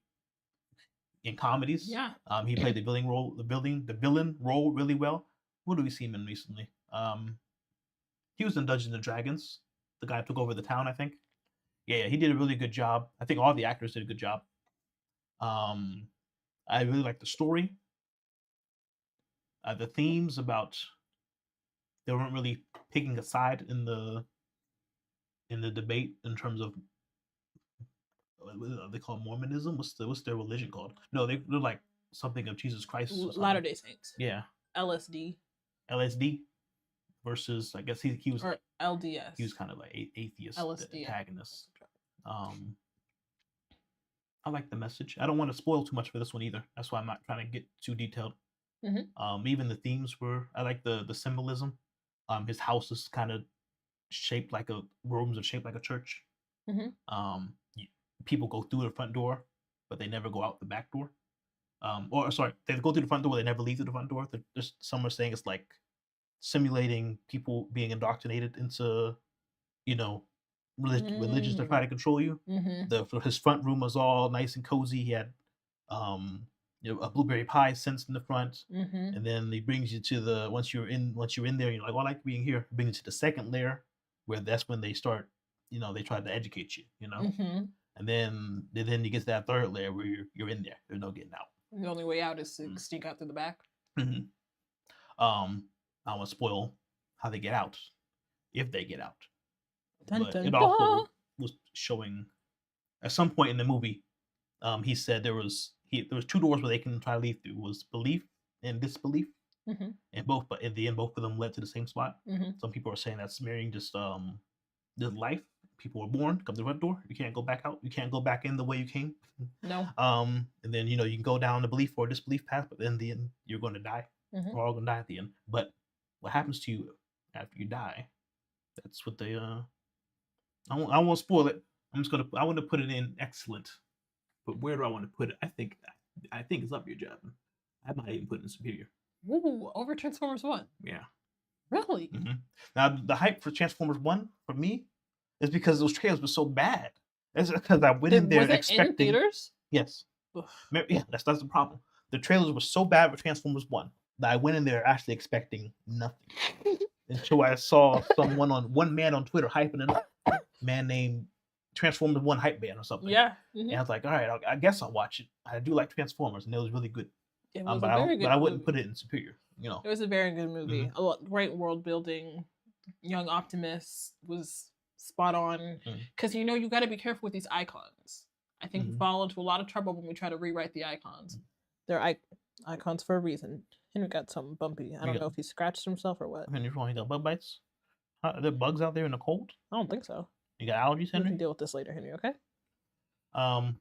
in comedies. Yeah. He played the villain role really well. What do we see him in recently? He was in Dungeons and Dragons. The guy took over the town, I think. Yeah, he did a really good job. I think all the actors did a good job. I really like the story. The themes about they weren't really picking a side in the debate in terms of they call it Mormonism. What's their religion called? No, they're like something of Jesus Christ. Latter-day Saints. Yeah. LSD versus I guess he was or LDS. He was kind of like atheist LSD antagonist. I like the message. I don't want to spoil too much for this one either. That's why I'm not trying to get too detailed. Even the themes I like the symbolism. His house is kind of shaped like rooms are shaped like a church. People go through the front door, but they never go out the back door. They go through the front door, they never leave through the front door. Some are saying it's like simulating people being indoctrinated into, religions to try to control you. His front room was all nice and cozy. He had, a blueberry pie scents in the front, and then he brings you to once you're in there, you're like, well, I like being here. Brings you to the second layer, where that's when they start, they try to educate you, and then you get to that third layer where you're in there. There's no getting out. The only way out is to sneak out through the back. I don't want to spoil how they get out, if they get out. But it also was showing at some point in the movie, he said there was two doors where they can try to leave through. It was belief and disbelief, and but in the end, both of them led to the same spot. Some people are saying that's mirroring just life. People were born, come to the front door. You can't go back out. You can't go back in the way you came. No. And then you can go down the belief or disbelief path, but in the end, you're going to die. We're all going to die at the end. But what happens to you after you die? That's what they. I won't spoil it. I want to put it in excellent. But where do I want to put it? I think it's up your job. I might even put it in superior. Ooh, over Transformers 1. Yeah. Really? Now the hype for Transformers 1 for me is because those trailers were so bad. It's because I went in there expecting. In theaters? Yes. Yeah, that's the problem. The trailers were so bad for Transformers 1 that I went in there actually expecting nothing. Until I saw one man on Twitter hyping it up. A man named Transformers 1 Hype Man or something. Yeah. And I was like, all right, I guess I'll watch it. I do like Transformers, and it was really good. It was but I wouldn't put it in superior. It was a very good movie. A great world building. Young Optimus was spot on. Because you got to be careful with these icons. I think we fall into a lot of trouble when we try to rewrite the icons. They're icons for a reason. Henry got something bumpy. I don't know if he scratched himself or what. And you're got bug bites? Are there bugs out there in the cold? I don't think so. You got allergies, We Henry? can deal with this later, Henry. Okay.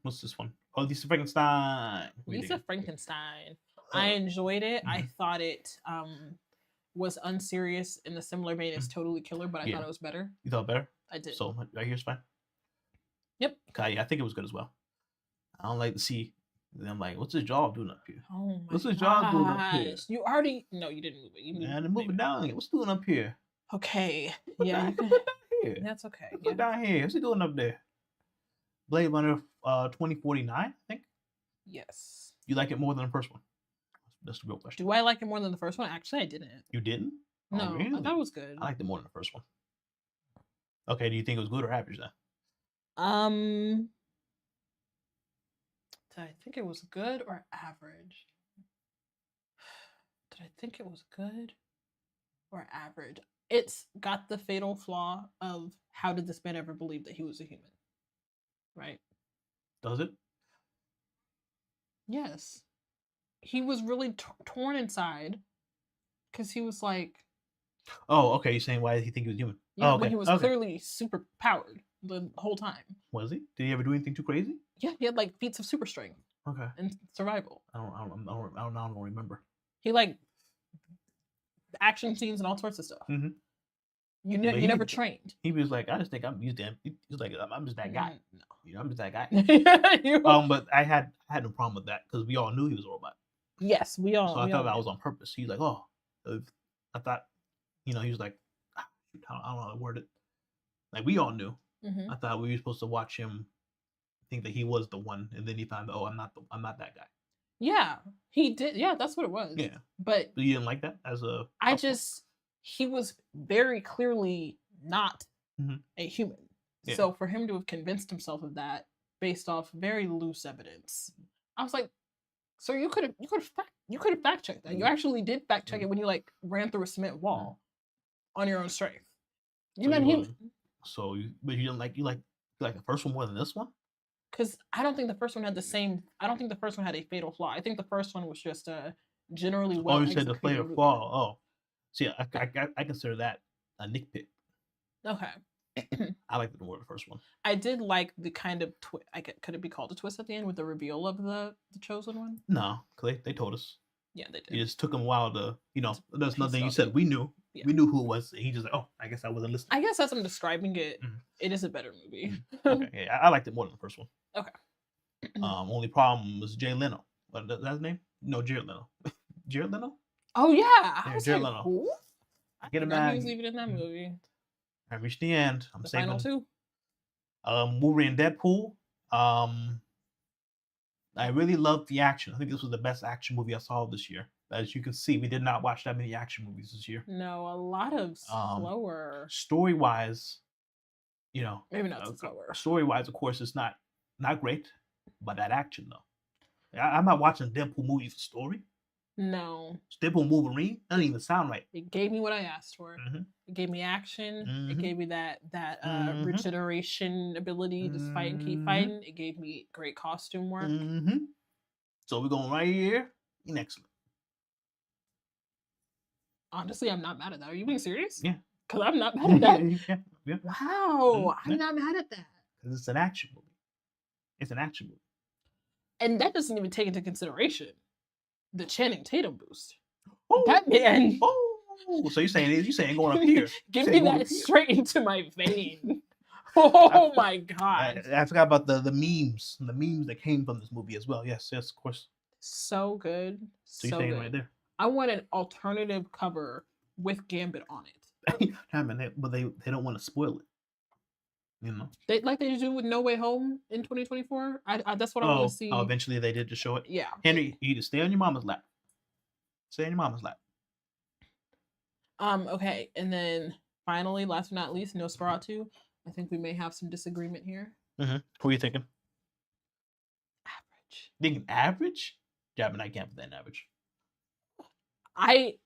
What's this one? Oh, Lisa Frankenstein. Lisa Frankenstein. I enjoyed it. I thought it was unserious in the similar vein as Totally Killer, but I thought it was better. You thought better? I did. So right here's fine. Yep. Okay, yeah, I think it was good as well. I don't like to see. I'm like, what's his jaw doing up here? Oh my What's his jaw doing up here? You already no, you didn't move it. You moved move it down. What's doing up here? Okay. Put yeah, down, you can. put down here. That's okay. Put down here. What's he doing up there? Blade Runner 2049, I think. Yes. You like it more than the first one? That's the real question. Do I like it more than the first one? Actually, I didn't. You didn't? No, oh, really? I thought it was good. I liked it more than the first one. Okay, do you think it was good or average then? Did I think it was good or average? Did I think it was good or average? It's got the fatal flaw of how did this man ever believe that he was a human? Right? Does it? Yes. He was really torn inside because he was like... Oh, okay. You're saying why did he think he was human? Yeah, oh, okay. when he was clearly super powered the whole time. Was he? Did he ever do anything too crazy? Yeah, he had like feats of super strength. Okay. And survival. I don't remember. He like action scenes and all sorts of stuff. Mm-hmm. You never trained. He was like, I just think I'm used to him. He was like, I'm just that guy. No. You know, I'm just that guy. But I had no problem with that because we all knew he was a robot. Yes, we all. So I thought that was on purpose. He's like, oh, I thought, he was like, I don't know how to word it. Like we all knew. Mm-hmm. I thought we were supposed to watch him think that he was the one, and then he found out, oh, I'm not that guy. Yeah, he did. Yeah, that's what it was. Yeah, but you didn't like that as a. He was very clearly not a human. Yeah. So for him to have convinced himself of that based off very loose evidence, I was like, so you could have fact checked that. You actually did fact check it when you like ran through a cement wall on your own strength. You're not human. But you didn't like the first one more than this one? Because I don't think the first one had the same. I don't think the first one had a fatal flaw. I think the first one was just a generally well. Oh, you said the fatal flaw. Oh, see, I consider that a nitpick. Okay. I like the more the first one. I did like the kind of could it be called a twist at the end with the reveal of the chosen one? No, they told us. Yeah, they did. It just took them a while to, there's nothing you said. We knew. Yeah. We knew who it was. He just like, oh, I guess I wasn't listening. I guess as I'm describing it, it is a better movie. Okay, yeah, I liked it more than the first one. Okay. Only problem was Jay Leno. What is that his name? No, Jared Leno. Jared Leno? Oh yeah, Jared Leno. Who? I get him back. He was even in that movie. I reached the end. I'm the saving final two. Wolverine and Deadpool. I really loved the action. I think this was the best action movie I saw this year. As you can see, we did not watch that many action movies this year. No, a lot of slower. Story-wise, maybe not slower. Story-wise, of course, it's not great, but that action though. I'm not watching Deadpool movie for story. No. Deadpool Wolverine doesn't even sound right. It gave me what I asked for. Mm-hmm. It gave me action. Mm-hmm. It gave me that regeneration ability to fight and keep fighting. It gave me great costume work. Mm-hmm. So we're going right here in excellent. Honestly, I'm not mad at that. Are you being serious? Yeah. Because I'm not mad at that. Yeah. Wow. I'm not mad at that. Because it's an action movie. It's an action movie. And that doesn't even take into consideration the Channing Tatum boost. Oh, that man. Oh, so you're saying going up here? Give me that straight into my vein. Oh my god! I forgot about the memes, that came from this movie as well. Yes, of course. So good. So you're saying good. Right there. I want an alternative cover with Gambit on it. But they don't want to spoil it. They like they do with No Way Home in 2024. That's what I want to see. Oh, eventually they did just show it. Yeah. Henry, you just stay on your mama's lap. Stay on your mama's lap. Okay, and then finally, last but not least, Nosferatu. I think we may have some disagreement here. Mm-hmm. Who are you thinking? Average. Thinking average? Yeah, but I can't put that in average. I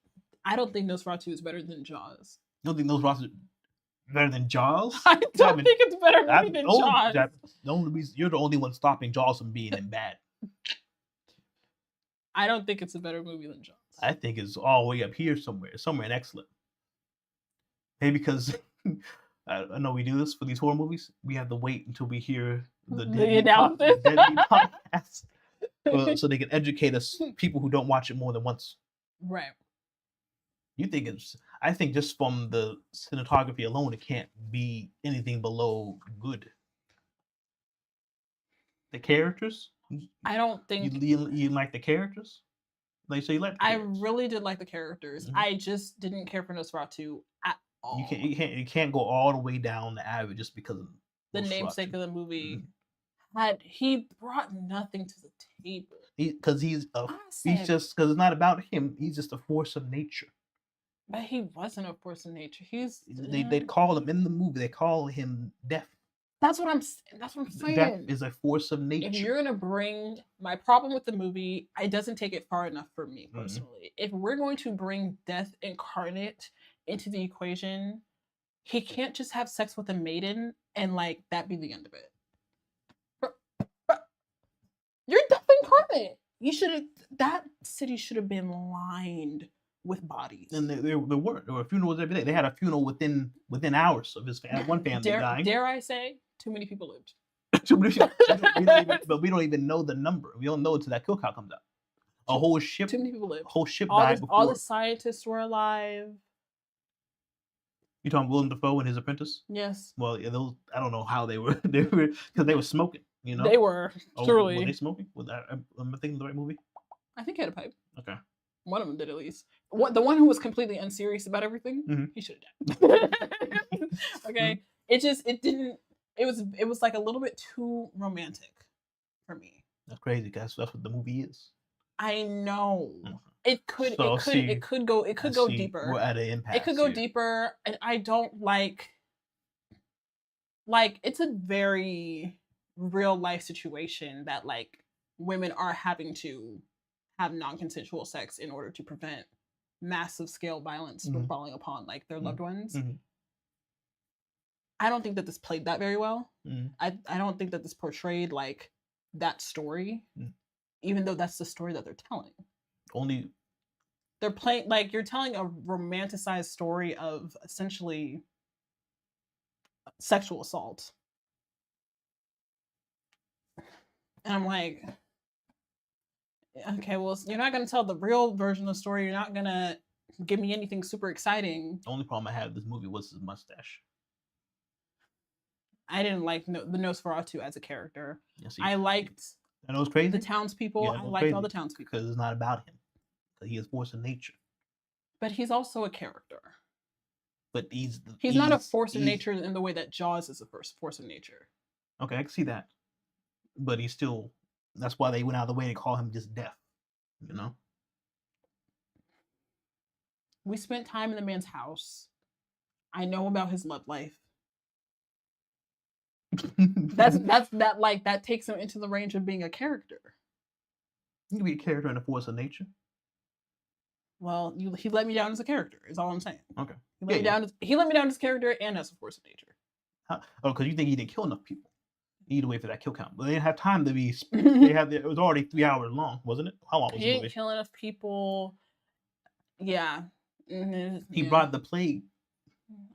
don't think Nosferatu is better than Jaws. You don't think Nosferatu is better than Jaws? I don't think it's better than Jaws. The only reason you're the only one stopping Jaws from being in bad. I don't think it's a better movie than Jaws. I think it's all the way up here somewhere in excellent. Maybe because I know we do this for these horror movies. We have to wait until we hear the Deadbeat podcast, so they can educate us, people who don't watch it more than once. Right. You think it's? I think just from the cinematography alone, it can't be anything below good. The characters? I don't think you like the characters. Like, so you like? I really did like the characters. Mm-hmm. I just didn't care for Nosferatu at all. You can't go all the way down the average just because of the namesake of the movie. He brought nothing to the table. Because he's just because it's not about him. He's just a force of nature. But he wasn't a force of nature. They call him in the movie. They call him death. That's what I'm saying. Death is a force of nature. If you're gonna bring my problem with the movie, it doesn't take it far enough for me personally. If we're going to bring death incarnate into the equation, he can't just have sex with a maiden and like that be the end of it. You're death incarnate. That city should have been lined with bodies. And there were funerals every day. They had a funeral within hours of his one family dying. Dare I say, too many people lived. But we don't even know the number. We don't know until that kill count comes out. A whole ship. Too many people lived. Whole ship died before. All the scientists were alive. You talking Willem Dafoe and his apprentice? Yes. Well, yeah, those I don't know how they were. They were because they were smoking. You know. They were truly. Were they smoking? Am I thinking the right movie? I think he had a pipe. Okay. One of them did at least. The one who was completely unserious about everything, he should have died. Okay, it was like a little bit too romantic for me. That's crazy, guys. That's what the movie is. I know. It could go deeper. We're at an impasse. It could go deeper, and I don't like it's a very real life situation that like women are having to have non-consensual sex in order to prevent massive scale violence from falling upon like their loved ones. I don't think that this played that very well. I don't think that this portrayed like that story, even though that's the story that they're telling. They're playing like you're telling a romanticized story of essentially sexual assault. And I'm like, okay, well, you're not going to tell the real version of the story. You're not going to give me anything super exciting. The only problem I had with this movie was his mustache. I didn't like the Nosferatu as a character. Yes, I liked I know it's crazy. The townspeople. I liked all the townspeople. Because it's not about him. Because he is force of nature. But he's also a character. But he's not a force of nature in the way that Jaws is a force of nature. Okay, I can see that. But he's still... That's why they went out of the way to call him just death. You know? We spent time in the man's house. I know about his love life. That takes him into the range of being a character. You can be a character in a force of nature. Well, he let me down as a character, is all I'm saying. Okay. He let me down as a character and as a force of nature. Because you think he didn't kill enough people. You need to wait for that kill count. But they didn't have time to be... it was already 3 hours long, wasn't it? How long was it? He didn't kill enough people. Yeah. He brought the plague.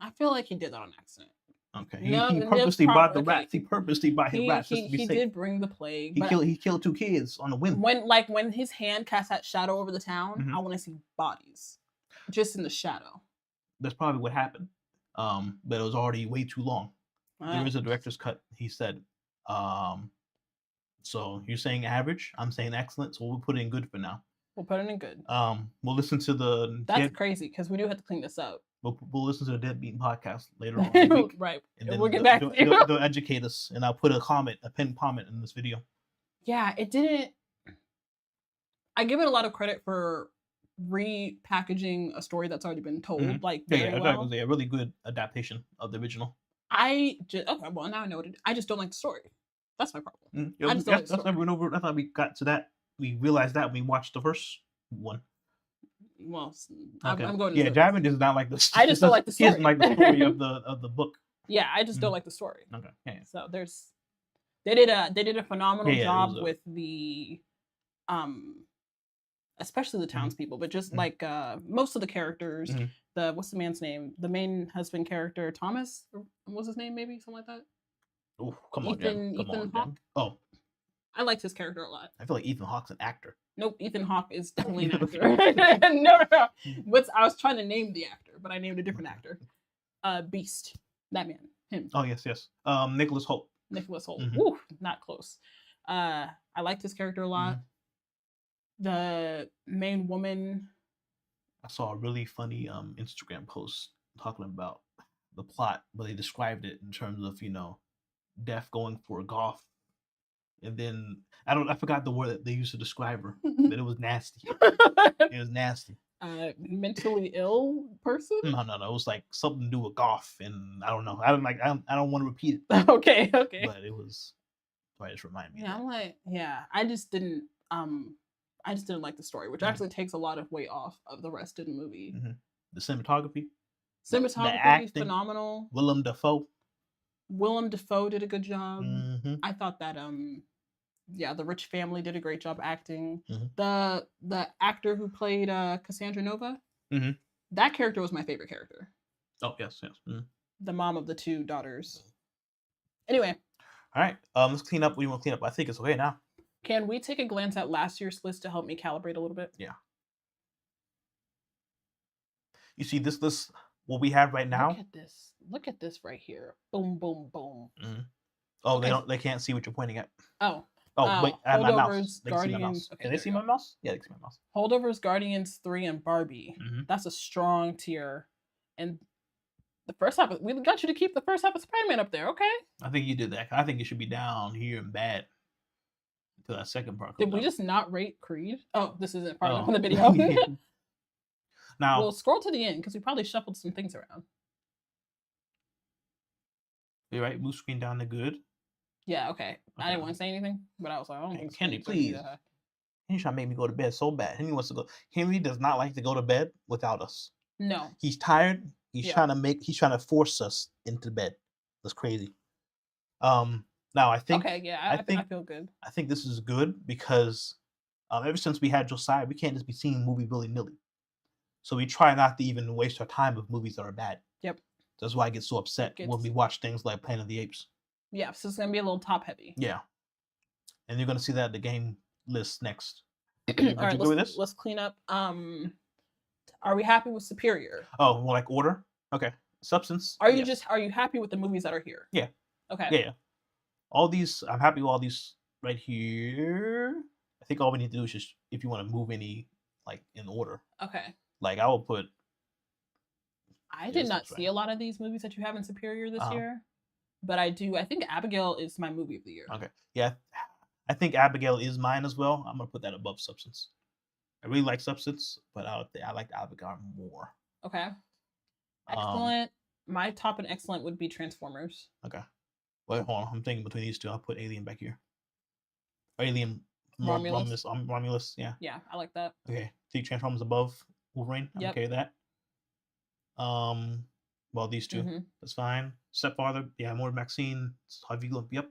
I feel like he did that on accident. Okay. He purposely brought the rats. He purposely brought his rats just to be safe. He did bring the plague. He killed 2 kids on a whim. When his hand cast that shadow over the town, I want to see bodies. Just in the shadow. That's probably what happened. But it was already way too long. There is a director's cut. He said, so you're saying average? I'm saying excellent. So we'll put it in good for now. We'll put it in good. We'll listen to the... That's crazy, because we do have to clean this up. We'll listen to the Deadbeat podcast later on in the week. Right. And then we'll get back to you. They'll educate us, and I'll put a pinned comment in this video. Yeah, it didn't... I give it a lot of credit for repackaging a story that's already been told. Very well. It was a really good adaptation of the original. Okay, well, now I know what it is. I just don't like the story. That's my problem. I just don't like the story. That's how we got to that. We realized that when we watched the first one. Well, okay. I'm going. Yeah, Jasmine does not like the. I just don't like the story. He doesn't like the story of the book. Yeah, I just don't like the story. Okay. Yeah. So they did a phenomenal job with the, especially the townspeople, but just like most of the characters. What's the man's name? The main husband character, Thomas. What's his name? Maybe something like that. Oh, come on, Jen. Come on, Hawke. Jen. Oh, I liked his character a lot. I feel like Ethan Hawke's an actor. Nope, Ethan Hawke is definitely an actor. No. I was trying to name the actor, but I named a different actor. Beast. That man. Him. Oh yes. Nicholas Hoult. Nicholas Hoult. Ooh, not close. I liked his character a lot. The main woman. I saw a really funny Instagram post talking about the plot, but they described it in terms of Death going for a golf, and then I forgot the word that they used to describe her, but it was nasty. It was nasty. Mentally ill person? No. It was like something to do with golf, and I don't know. I don't want to repeat it. Okay. But it was. Why just remind me. Yeah, I'm like, I just didn't like the story, which actually takes a lot of weight off of the rest of the movie. The cinematography, the acting, phenomenal. Willem Dafoe did a good job. I thought that the rich family did a great job acting. The actor who played Cassandra Nova, that character was my favorite character. Oh yes. The mom of the two daughters. Anyway. All right. Let's clean up. We want to clean up. I think it's okay now. Can we take a glance at last year's list to help me calibrate a little bit? Yeah. You see this what we have right now? Look at this right here. Boom, boom, boom. Oh, they can't see what you're pointing at. Oh, wait, I have my mouse. Guardians. Can they see my mouse? Yeah, they can see my mouse. Holdovers, Guardians 3, and Barbie. That's a strong tier. And the first half, we got you to keep the first half of Spider-Man up there, okay? I think you did that. I think it should be down here in bad until that second part. Did we just not rate Creed? Oh, this isn't part of the video. Now, we'll scroll to the end because we probably shuffled some things around. You're right. Move screen down to good. Yeah, okay. I didn't want to say anything, but I was like, I don't think Henry, please. Henry's trying to make me go to bed so bad. Henry wants to go. Henry does not like to go to bed without us. No. He's tired. He's trying to force us into bed. That's crazy. Now I think. Okay, yeah, I feel good. I think this is good because ever since we had Josiah, we can't just be seeing movie willy-nilly. So we try not to even waste our time with movies that are bad. Yep. That's why I get so upset when we watch things like Planet of the Apes. Yeah, so it's gonna be a little top heavy. Yeah. And you're gonna see that in the game list next. All right, let's clean up. Are we happy with Superior? Oh, well, like order? Okay. Substance. Are you happy with the movies that are here? Yeah. Okay. Yeah. All these, I'm happy with all these right here. I think all we need to do is just, if you want to move any, like, in order. Okay. Like, I will put. I did not see a lot of these movies that you have in Superior this year. But I think Abigail is my movie of the year. Okay. Yeah. I think Abigail is mine as well. I'm going to put that above Substance. I really like Substance, but I like Abigail more. Okay. Excellent. My top and excellent would be Transformers. Okay. Wait, hold on. I'm thinking between these two. I'll put Alien back here. Alien. Romulus. Yeah. Yeah, I like that. Okay. See Transformers above Wolverine. I'm okay with that. Well, these two. That's fine. Stepfather. Yeah, more Maxine. Have you looked? Yep.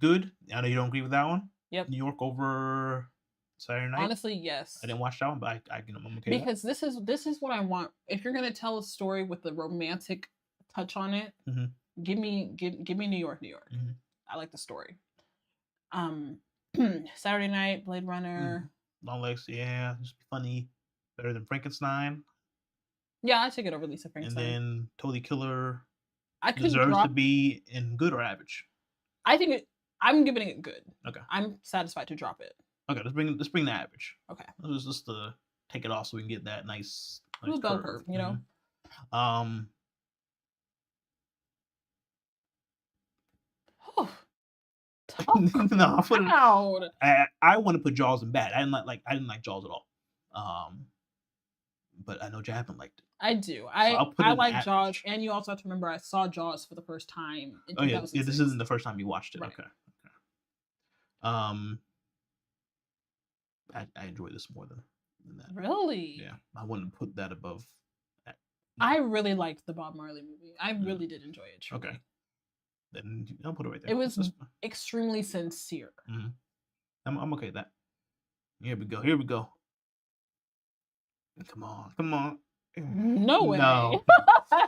Good. I know you don't agree with that one. Yep. New York over Saturday Night. Honestly, yes. I didn't watch that one, but I'm okay. Because this is what I want. If you're gonna tell a story with a romantic touch on it, give me New York. I like the story. Saturday Night, Blade Runner. Long Legs, yeah, just funny. Better than Frankenstein. Yeah, I take it over Lisa Frankenstein. And then Totally Killer. I could deserves to be in good or average. I'm giving it good. Okay. I'm satisfied to drop it. Okay, let's bring the average. Okay. Just to take it off so we can get that nice bell curve, you know. No, I want to put Jaws in bad. I didn't like Jaws at all. But I know Jasmine liked it. I do. I like Jaws, and you also have to remember I saw Jaws for the first time in 2006. Yeah, this isn't the first time you watched it. Right. Okay. I enjoy this more than that. Really? Yeah, I wouldn't put that above. I really liked the Bob Marley movie. I really did enjoy it. Truly. Okay. Then I'll put it right there. It was extremely sincere. I'm okay with that. Here we go. Come on. No way. No.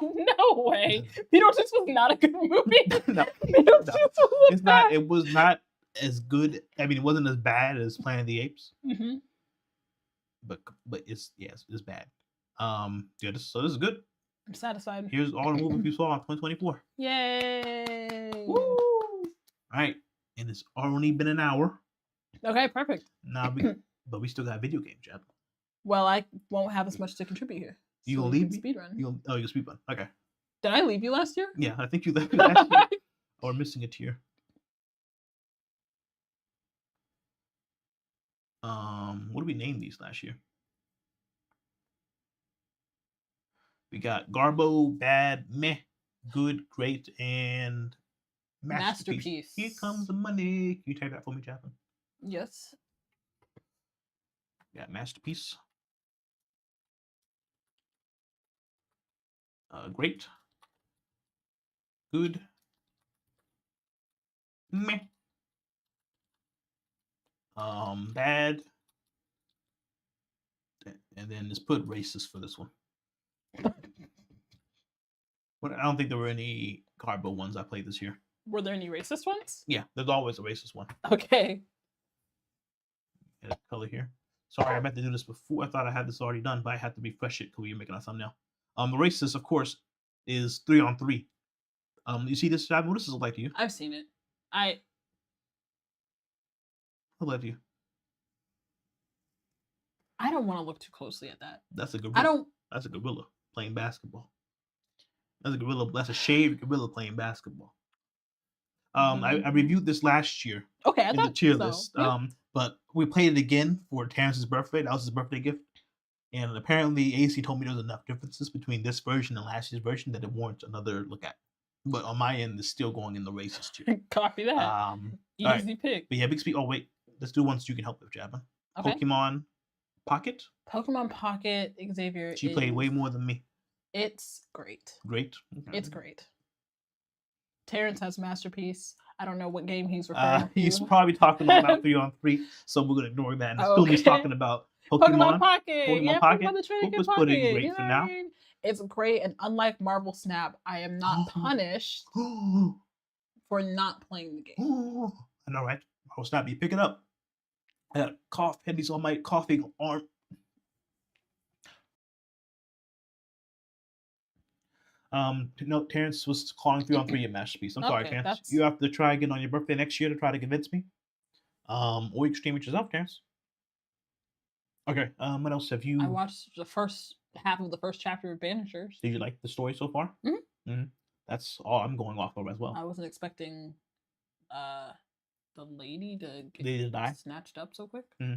No way. Beetlejuice was not a good movie. No. Beetlejuice was not. It was not as good. I mean, it wasn't as bad as Planet of the Apes. Mm-hmm. But it's bad. Yeah. So this is good. I'm satisfied. Here's all the movies you saw in 2024. Yay! Woo! All right, and it's only been an hour. Okay, perfect. Nah, but we still got video game, Jeb. Well, I won't have as much to contribute here. You gonna leave me? Speedrun. You speedrun. Okay. Did I leave you last year? Yeah, I think you left me last year. Or missing a tier. What did we name these last year? We got Garbo, Bad, Meh, Good, Great, and Masterpiece. Here comes the money. Can you type that for me, Chaplin? Yes. Yeah, Masterpiece. Great. Good. Meh. Bad. And then just put racist for this one. But I don't think there were any Garbo ones I played this year. Were there any racist ones? Yeah, there's always a racist one. Okay. Get a color here. Sorry, I meant to do this before. I thought I had this already done, but I had to refresh it because we were making a thumbnail. The racist, of course, is 3-on-3. You see this, Chad? What does this look like to you? I've seen it. What like to you? I don't want to look too closely at that. That's a gorilla. That's a gorilla playing basketball. That's a gorilla. That's a shaved gorilla playing basketball. I reviewed this last year. Okay, in the tier list. Yep. But we played it again for Terrence's birthday. That was his birthday gift. And apparently AC told me there was enough differences between this version and last year's version that it warrants another look at. But on my end, it's still going in the racist tier. Copy that. Easy pick. But yeah, big speed. Oh wait, let's do ones you can help with, Javin. Okay. Pokemon Pocket. Pokemon Pocket. Xavier. She played way more than me. It's great. Great. Okay. It's great. Terrence has Masterpiece. I don't know what game he's referring to. He's probably talking about 3-on-3, so we're gonna ignore that. And still he's talking about Pokemon Pocket. Pokemon Pocket. What was put in great for now? It's great, and unlike Marble Snap, I am not punished for not playing the game. I know, right? Marble Snap, you pick it up. I got cough headies on my coughing arm. No, Terrence was calling 3-on-3 at Masterpiece. I'm sorry, Terrence. You have to try again on your birthday next year to try to convince me. Or you can stream it yourself, Terrence. Okay. What else have you? I watched the first half of the first chapter of Banishers. Did you like the story so far? Mm-hmm. Mm-hmm. That's all I'm going off of as well. I wasn't expecting the lady to get snatched up so quick. Mm-hmm.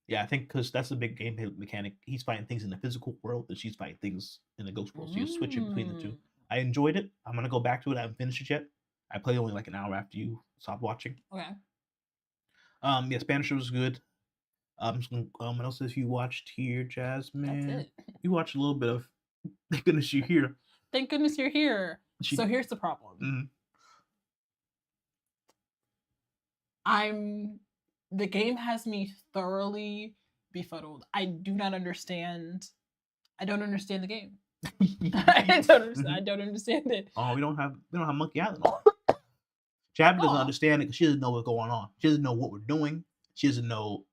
Yeah, I think because that's a big gameplay mechanic. He's fighting things in the physical world, and she's fighting things in the ghost world. So you're switching between the two. I enjoyed it. I'm gonna go back to it. I haven't finished it yet. I played only like an hour after you stopped watching. Okay. Yes, Banisher was good. What else have you watched here, Jasmine? That's it. You watched a little bit of Thank Goodness You're Here. Thank goodness you're here. So here's the problem. Mm-hmm. The game has me thoroughly befuddled. I don't understand the game. I don't understand it. Oh, we don't have Monkey Island on. Jabba doesn't understand it because she doesn't know what's going on. She doesn't know what we're doing. She doesn't know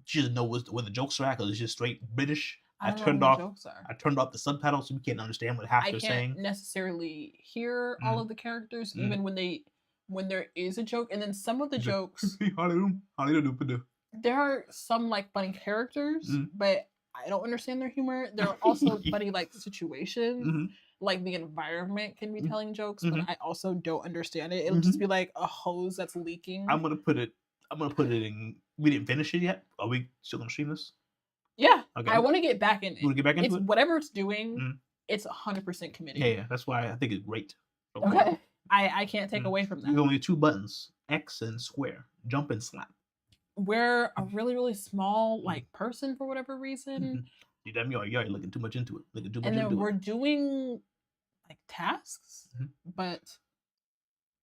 where the jokes are at because it's just straight British. I turned off the subtitles so we can't understand what half they're saying. I can't necessarily hear all of the characters, even when there is a joke, and then some of the jokes. There are some like funny characters, but I don't understand their humor. There are also funny like situations, like the environment can be telling jokes, but I also don't understand it. It'll just be like a hose that's leaking. I'm gonna put it in. We didn't finish it yet. Are we still gonna stream this? Yeah, okay. I want to get back in it. You want to get back into it? Whatever it's doing, it's 100% committed. Yeah, that's why I think it's great. Okay. I can't take away from that. There's only 2 buttons, X and square, jump and slap. We're a really, really small like person for whatever reason. You're looking too much into it. And then we're doing like tasks, but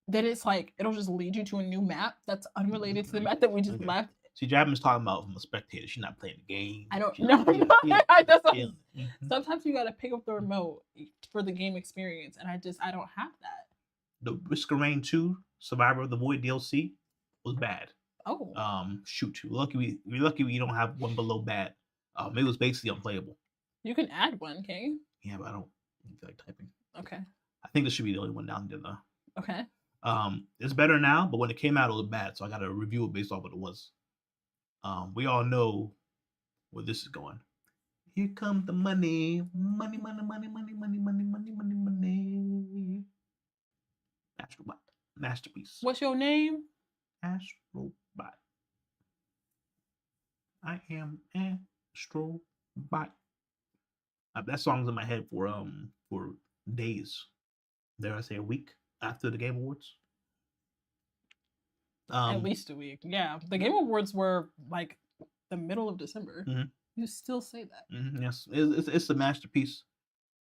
then it's like it'll just lead you to a new map that's unrelated to the map that we just left. See, Jasmine's talking about from a spectator. She's not playing the game. I don't know. Mm-hmm. Sometimes you gotta pick up the remote for the game experience, and I don't have that. The Risk of Rain 2 Survivor of the Void DLC was bad. Oh. Shoot, we're lucky we don't have one below bad. It was basically unplayable. You can add one, can you? Yeah, but I don't feel like typing. Okay. I think this should be the only one down there though. Okay. It's better now, but when it came out, it was bad, so I got to review it based off what it was. We all know where this is going. Here comes the money, money, money, money, money, money, money, money, money, money. Astrobot, masterpiece. What's your name? Astrobot. I am Astrobot. That song's in my head for days. Dare I say a week after the Game Awards? At least a week. Yeah, the Game Awards were like the middle of December. Mm-hmm. You still say that? Mm-hmm, yes, it's a masterpiece.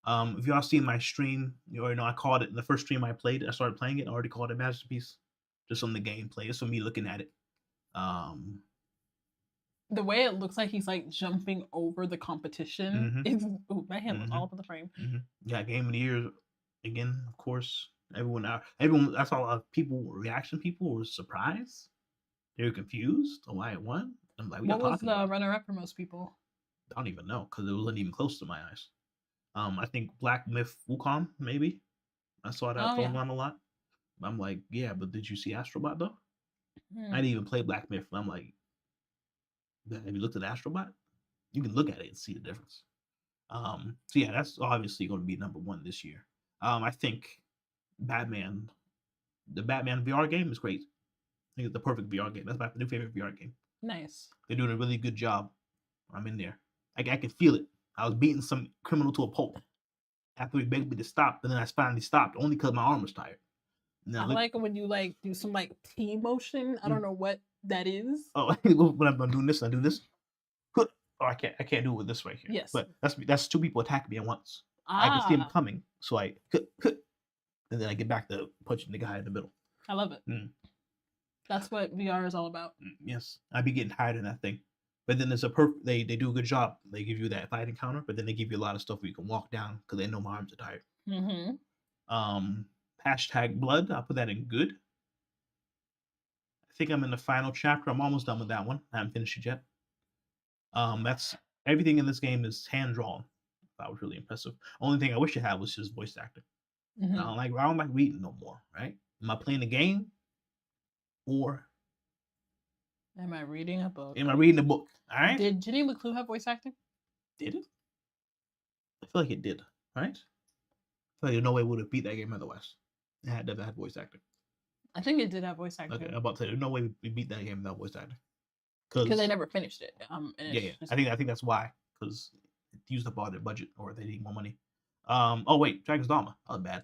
If y'all seen my stream, you already know I called it the first stream I played. I started playing it. I already called it a masterpiece, just on the gameplay. It's for me looking at it. The way it looks like he's like jumping over the competition. Mm-hmm. My hand was all over the frame. Mm-hmm. Yeah, Game of the Year again, of course. Everyone. I saw reaction people were surprised. They were confused on why it won. I'm like, what was the runner-up for most people? I don't even know because it wasn't even close to my eyes. I think Black Myth Wukong, maybe. I saw that thrown around a lot. I'm like, yeah, but did you see Astrobot though? I didn't even play Black Myth. I'm like, have you looked at Astrobot? You can look at it and see the difference. So yeah, that's obviously going to be number one this year. I think the Batman VR game is great. I think it's the perfect VR game. That's my new favorite VR game. Nice. They're doing a really good job. I'm in there. I can feel it. I was beating some criminal to a pulp. After he begged me to stop, and then I finally stopped, only because my arm was tired. I like when you like do some like T motion. I don't know what that is. Oh, when I'm doing this, I do this. Oh, I can't do it with this right here. Yes. But that's two people attacking me at once. I can see them coming, so I and then I get back to punching the guy in the middle. I love it. That's what VR is all about. Yes, I'd be getting tired in that thing. But then there's they do a good job. They give you that fight encounter, but then they give you a lot of stuff where you can walk down because they know my arms are tired. Hashtag blood. I'll put that in good. I think I'm in the final chapter. I'm almost done with that one. I haven't finished it yet. That's everything in this game is hand drawn. That was really impressive. Only thing I wish I had was just voice acting. I don't like reading no more. Right? Am I playing the game, or am I reading a book? Am I reading a book? All right. Did Jenny McClue have voice acting? Did it? I feel like it did. Right? I feel like there's no way it would have beat that game otherwise. It had to have had voice acting. I think it did have voice acting. Okay, I'm about to say there's no way we beat that game without voice acting. Because they never finished it. Yeah. I think that's why. Because it used up all their budget, or they need more money. Oh wait, Dragon's Dogma. Oh, bad.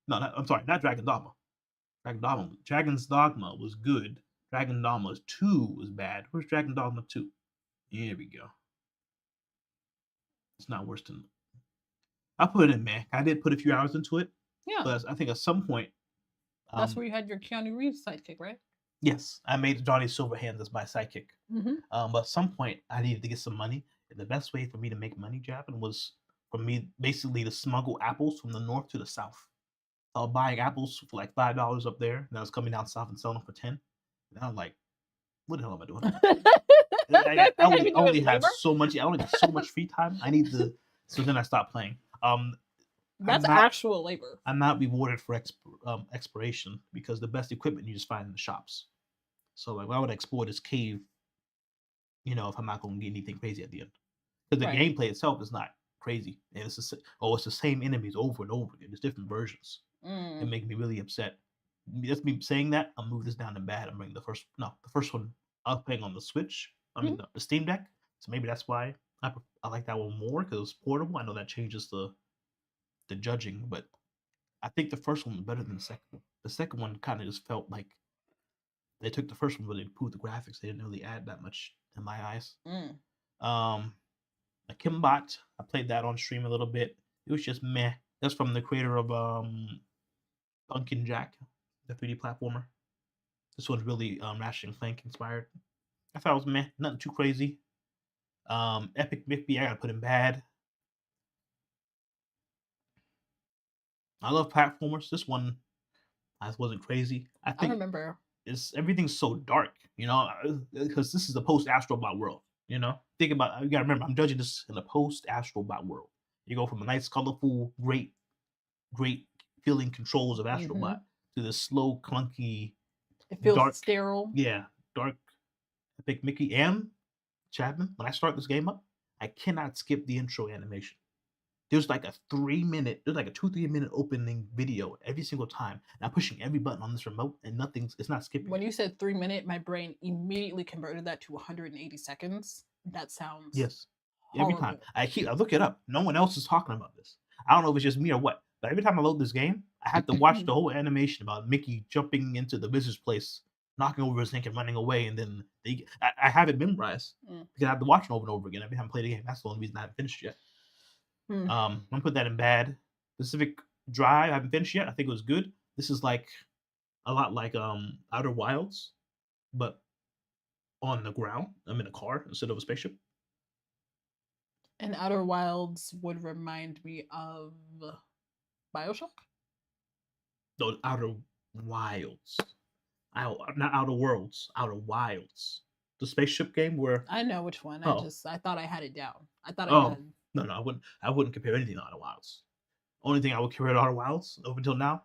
No, I'm sorry, not Dragon's Dogma. Dragon's Dogma was good. Dragon Dogma 2 was bad. Where's Dragon Dogma 2? Here we go. It's not worse than. I'll put it in, man. I did put a few hours into it. Yeah. But I think at some point. That's where you had your Keanu Reeves sidekick, right? Yes, I made Johnny Silverhand as my sidekick. But at some point, I needed to get some money. And the best way for me to make money, Javin, was for me basically to smuggle apples from the north to the south. I was buying apples for like $5 up there, and I was coming down south and selling them for 10. And I'm like, what the hell am I doing? I only have so much free time. I need to. So then I stopped playing. That's actual labor. I'm not rewarded for exploration because the best equipment you just find in the shops. So like, why would I explore this cave? If I'm not going to get anything crazy at the end, because the gameplay itself is not crazy, and it's the same enemies over and over again. There's different versions. It makes me really upset. Just me saying that, I'll move this down to bad and bring the first one I was playing on the Switch. I mean the Steam Deck. So maybe that's why I like that one more because it's portable. I know that changes the judging, but I think the first one was better than the second one. The second one kind of just felt like they took the first one, but they improved the graphics. They didn't really add that much in my eyes. Kimbot, I played that on stream a little bit. It was just meh. That's from the creator of Pumpkin Jack, the 3D platformer. This one's really Ratchet and Clank inspired. I thought it was meh, nothing too crazy. Epic Mickey, I gotta put in bad. I love platformers. This one, I wasn't crazy. I I think remember. everything's so dark, because this is a post Astrobot world. Think about, you gotta remember, I'm judging this in a post Astrobot world. You go from a nice, colorful, great feeling controls of Astrobot to this slow, clunky, it feels dark, sterile. Yeah, dark Epic Mickey and Chapman. When I start this game up, I cannot skip the intro animation. There's like a 2-3 minute opening video every single time. And I'm pushing every button on this remote, and it's not skipping. When you said 3 minute, my brain immediately converted that to 180 seconds. That sounds Every time I look it up. No one else is talking about this. I don't know if it's just me or what, but every time I load this game, I have to watch the whole animation about Mickey jumping into the wizard's place, knocking over his sink and running away, and then I have it memorized because I have to watch it over and over again every time I play the game. That's the only reason I haven't finished yet. I'm gonna put that in bad. Pacific Drive, I haven't finished yet. I think it was good. This is like a lot like Outer Wilds, but on the ground. I'm in a car instead of a spaceship. And Outer Wilds would remind me of BioShock? No, Outer Wilds. Not Outer Worlds. Outer Wilds. The spaceship game where I know which one. I thought I had it down. I thought I had. No, I wouldn't compare anything to Outer Wilds. Only thing I would compare to Outer Wilds up until now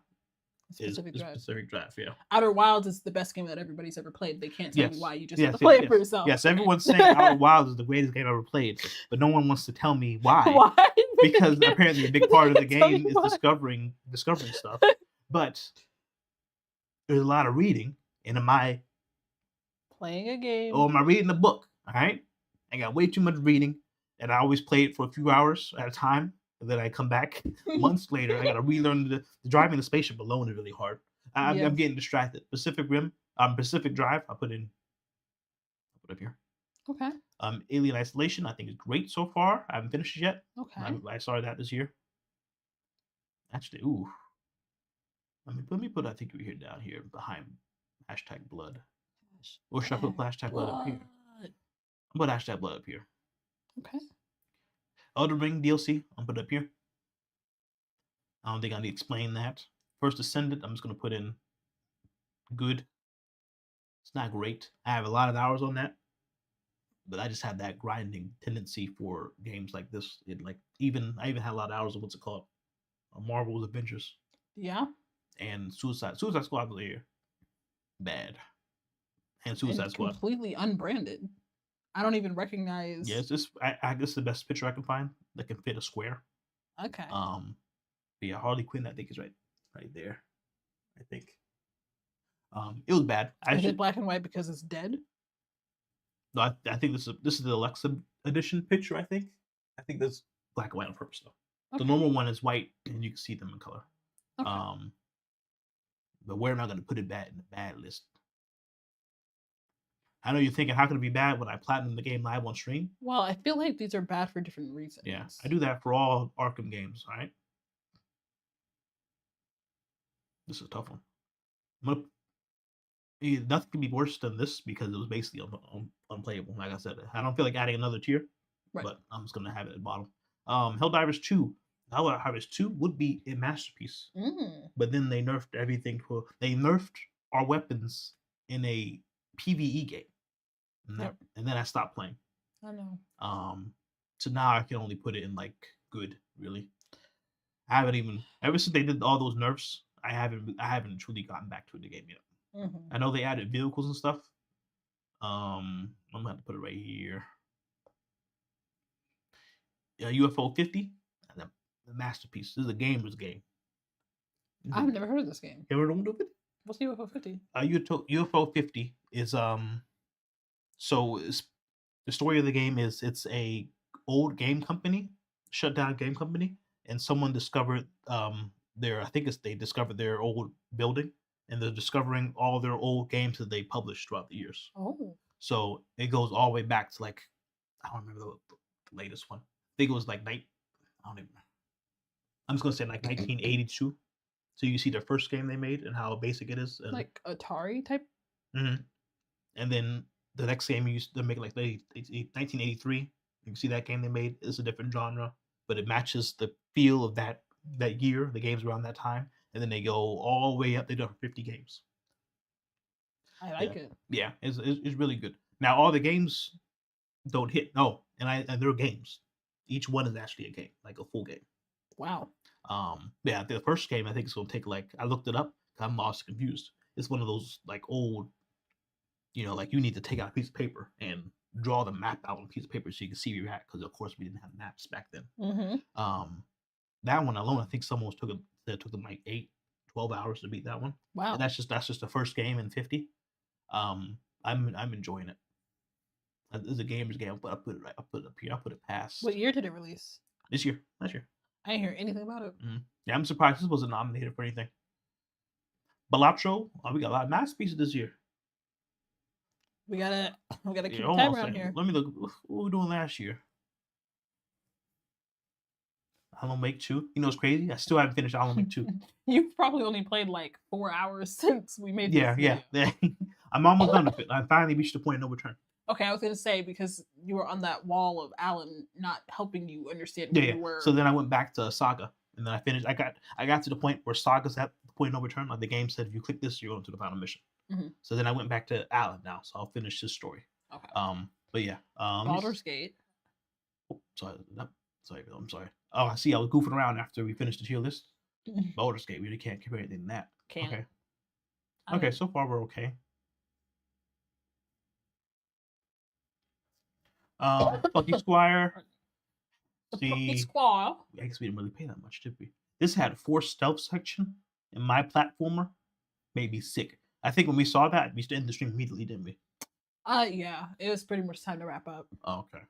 is Pacific Drive. Yeah. Outer Wilds is the best game that everybody's ever played. They can't tell you why. You just have to play it for yourself. Yes, everyone's saying Outer Wilds is the greatest game ever played, but no one wants to tell me why. Why? Because apparently a big part of the game is discovering stuff. But there's a lot of reading, and am I playing a game? Or am I reading a book? All right, I got way too much reading, and I always play it for a few hours at a time. And then I come back months later. I got to relearn the driving the spaceship alone is really hard. I'm getting distracted. Pacific Drive. I'll put up here. Okay. Alien Isolation. I think is great so far. I haven't finished it yet. Okay. I started that this year. Actually, ooh. Let me put I think we're here down here behind #blood. Or should I put #blood up here? I'll put #blood up here. Okay. Elden Ring DLC, I'll put it up here. I don't think I need to explain that. First Ascendant, I'm just going to put in good. It's not great. I have a lot of hours on that, but I just have that grinding tendency for games like this. I even had a lot of hours of what's it called? Marvel's Avengers. Yeah. And Suicide Squad was here. Bad. And Suicide Squad. Completely unbranded. I don't even recognize. Yeah, I guess the best picture I can find that can fit a square. Okay. Yeah, Harley Quinn I think is right there. I think. It was bad. Is it black and white because it's dead? No, I think this is the Alexa edition picture. I think that's black and white on purpose though. Okay. The normal one is white and you can see them in color. Okay. But where am I going to put it in the bad list? I know you're thinking, how can it be bad when I platinum the game live on stream? Well, I feel like these are bad for different reasons. Yeah, I do that for all Arkham games, all right? This is a tough one. Nothing can be worse than this because it was basically unplayable. Like I said, I don't feel like adding another tier, but I'm just going to have it at the bottom. Helldivers 2. Helldivers 2 would be a masterpiece. But then they nerfed everything. They nerfed our weapons in a PvE game. And then I stopped playing. I know. So now I can only put it in good, really. I haven't even ever since they did all those nerfs, I haven't truly gotten back to the game yet. I know they added vehicles and stuff. I'm gonna have to put it right here. Yeah, UFO 50. The masterpiece. This is a gamer's game. I've never heard of this game. You ever heard of it? What's UFO 50? UFO 50 is so the story of the game is it's a old game company, shut down game company, and someone discovered they discovered their old building, and they're discovering all their old games that they published throughout the years. Oh. So it goes all the way back to I don't remember the latest one. I think it was I'm just gonna say 1982. So you see the first game they made and how basic it is. And, like Atari type? Mm-hmm. And then the next game you used to make, like 1983. You can see that game they made. It's a different genre, but it matches the feel of that year, the games around that time. And then they go all the way up. They do 50 games. I like it. Yeah, it's really good. Now all the games don't hit. No, and they're games. Each one is actually a game, like a full game. Wow. Yeah, the first game I think it's gonna take, like, I looked it up. I'm lost, confused. It's one of those like old, like you need to take out a piece of paper and draw the map out on a piece of paper so you can see where you're at, because of course we didn't have maps back then. Mm-hmm. That one alone, I think someone took them like 12 hours to beat that one. Wow. And that's just the first game in 50. I'm enjoying it. It's a gamer's game, but I put it up here. I put it past. What year did it release? Last year. I didn't hear anything about it. Yeah, I'm surprised this wasn't nominated for anything. Balatro, we got a lot of masterpieces this year. We gotta keep time around here. Let me look. What were we doing last year? Alan Wake 2. You know what's crazy? I still haven't finished Alan Wake 2. You've probably only played like 4 hours since we made this video. I'm almost done with it. I finally reached the point of no return. Okay, I was gonna say, because you were on that wall of Alan not helping you understand where you were. So then I went back to Saga, and then I finished. I got to the point where Saga's at the point of no return. Like the game said, if you click this, you're going to the final mission. Mm-hmm. So then I went back to Alan now, so I'll finish his story. Okay. But yeah. Baldur's Gate. Oh, sorry. I'm sorry. Oh, I see. I was goofing around after we finished the tier list. Baldur's Gate. We really can't compare anything to that. Can't. Okay. So far we're okay. Funky Squire. Funky Squire. I guess we didn't really pay that much, did we? This had 4 stealth section, and my platformer made me sick. I think when we saw that, we ended the stream immediately, didn't we? Yeah. It was pretty much time to wrap up. Oh, okay.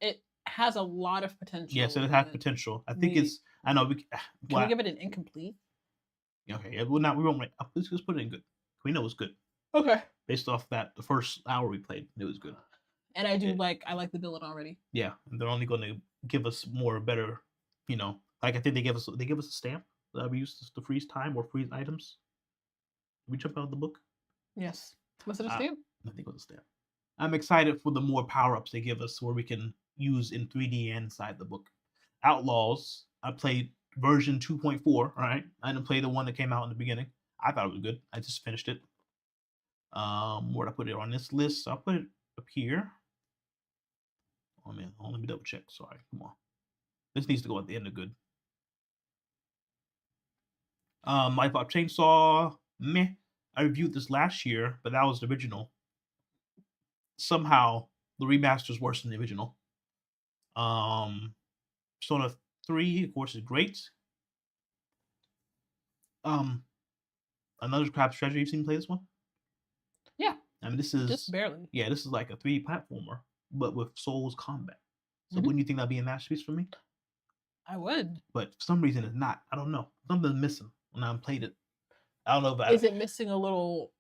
It has a lot of potential. Yes, it has potential. I think it's. I know. Can we give it an incomplete? Okay. Yeah, well, we won't. Let's put it in good. We know it's good. Okay. Based off that, the first hour we played, it was good. And I like the villain already. Yeah, and they're only going to give us better. Like I think they give us a stamp that we use to freeze time or freeze items. Did we jump out of the book? Yes. Was it a stamp? I think it was a stamp. I'm excited for the more power-ups they give us where we can use in 3D inside the book. Outlaws, I played version 2.4, right? I didn't play the one that came out in the beginning. I thought it was good. I just finished it. Where'd I put it on this list? I'll put it up here. Oh man, let me double check. Sorry, come on. This needs to go at the end of good. My Pop Chainsaw, meh. I reviewed this last year, but that was the original. Somehow the remaster is worse than the original. Persona 3, of course, is great. Another Crab's Treasure. You've seen me play this one? Yeah. I mean, this is just barely. Yeah, this is like a 3D platformer, but with Souls combat. So wouldn't you think that'd be a masterpiece for me? I would. But for some reason it's not. I don't know. Something's missing when I played it. I don't know about Is it missing a little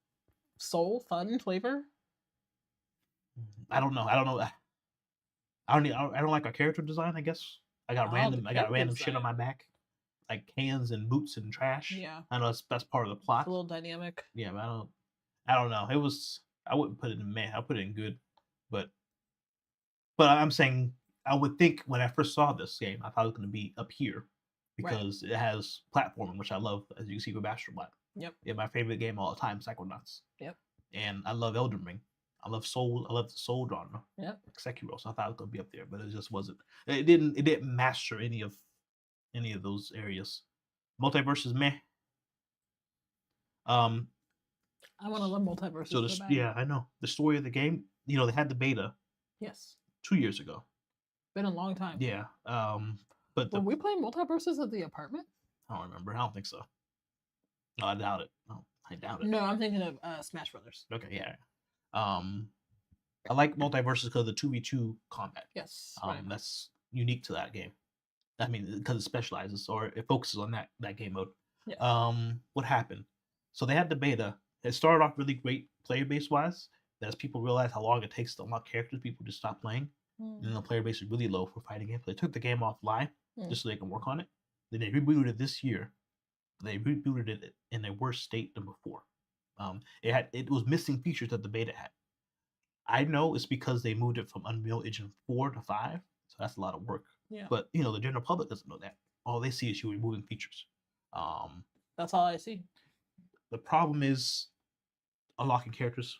soul fun flavor? I don't know. I don't like our character design, I guess. I got random shit on my back. Like hands and boots and trash. Yeah. I know that's part of the plot. It's a little dynamic. Yeah, but I don't know. I wouldn't put it in meh. I'll put it in good. But I'm saying I would think when I first saw this game, I thought it was going to be up here because it has platforming, which I love, as you can see with Astrobot. Yep. Yeah, my favorite game of all time, Psychonauts. Yep. And I love Elden Ring. I love Soul. I love the Soul genre. Yep. Sekiro. So I thought it was going to be up there, but it just wasn't. It didn't master any of those areas. Multiverse is meh. I want to love Multiverse. So yeah, I know the story of the game. They had the beta. Yes. 2 years ago. Been a long time. Yeah. But were we playing Multiverses at the apartment? I don't remember. I don't think so. No, I doubt it. No, I doubt it. No, I'm thinking of Smash Brothers. Okay, yeah. I like Multiverses because of the 2v2 combat. Yes. That's unique to that game. I mean, because it specializes or it focuses on that game mode. Yeah. What happened? So they had the beta. It started off really great player base wise. As people realized how long it takes to unlock characters, people just stopped playing. And the player base is really low for fighting games. They took the game offline just so they can work on it. Then they rebooted it this year. They rebooted it in a worse state than before. It was missing features that the beta had. I know it's because they moved it from Unreal Engine 4 to 5, so that's a lot of work. Yeah. But you know, the general public doesn't know that. All they see is you removing features. That's all I see. The problem is unlocking characters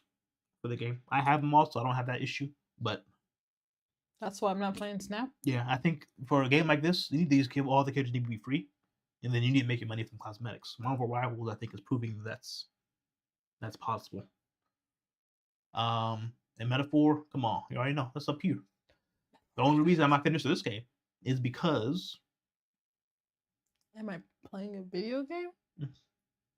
for the game. I have them all, so I don't have that issue. But that's why I'm not playing Snap. Yeah, I think for a game like this, you need to just give all the characters need to be free, and then you need to make your money from cosmetics. Marvel Rivals, I think, is proving that's possible. And Metaphor, come on, you already know that's up here. The only reason I'm not finished with this game is because. Am I playing a video game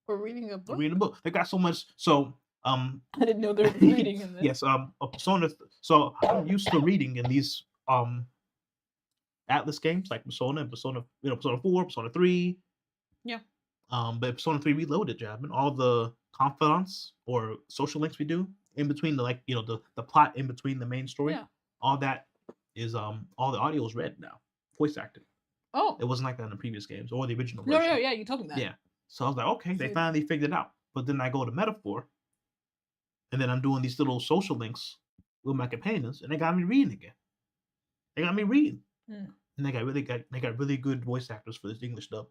or reading a book? Reading a book. They got so much. So I didn't know there was reading in this. Yes, a Persona. So I'm used to reading in these Atlas games like Persona and Persona 4, Persona 3. Yeah. But Persona 3 Reloaded, Jasmine, all the confidants or social links we do in between the plot in between the main story, all that is all the audio is read now, voice acted. Oh. It wasn't like that in the previous games or the original version. No, yeah, you told me that. Yeah. So I was like, okay, they finally figured it out. But then I go to Metaphor, and then I'm doing these little social links with my companions, and they got me reading again. They got me reading. And they got really good voice actors for this English dub.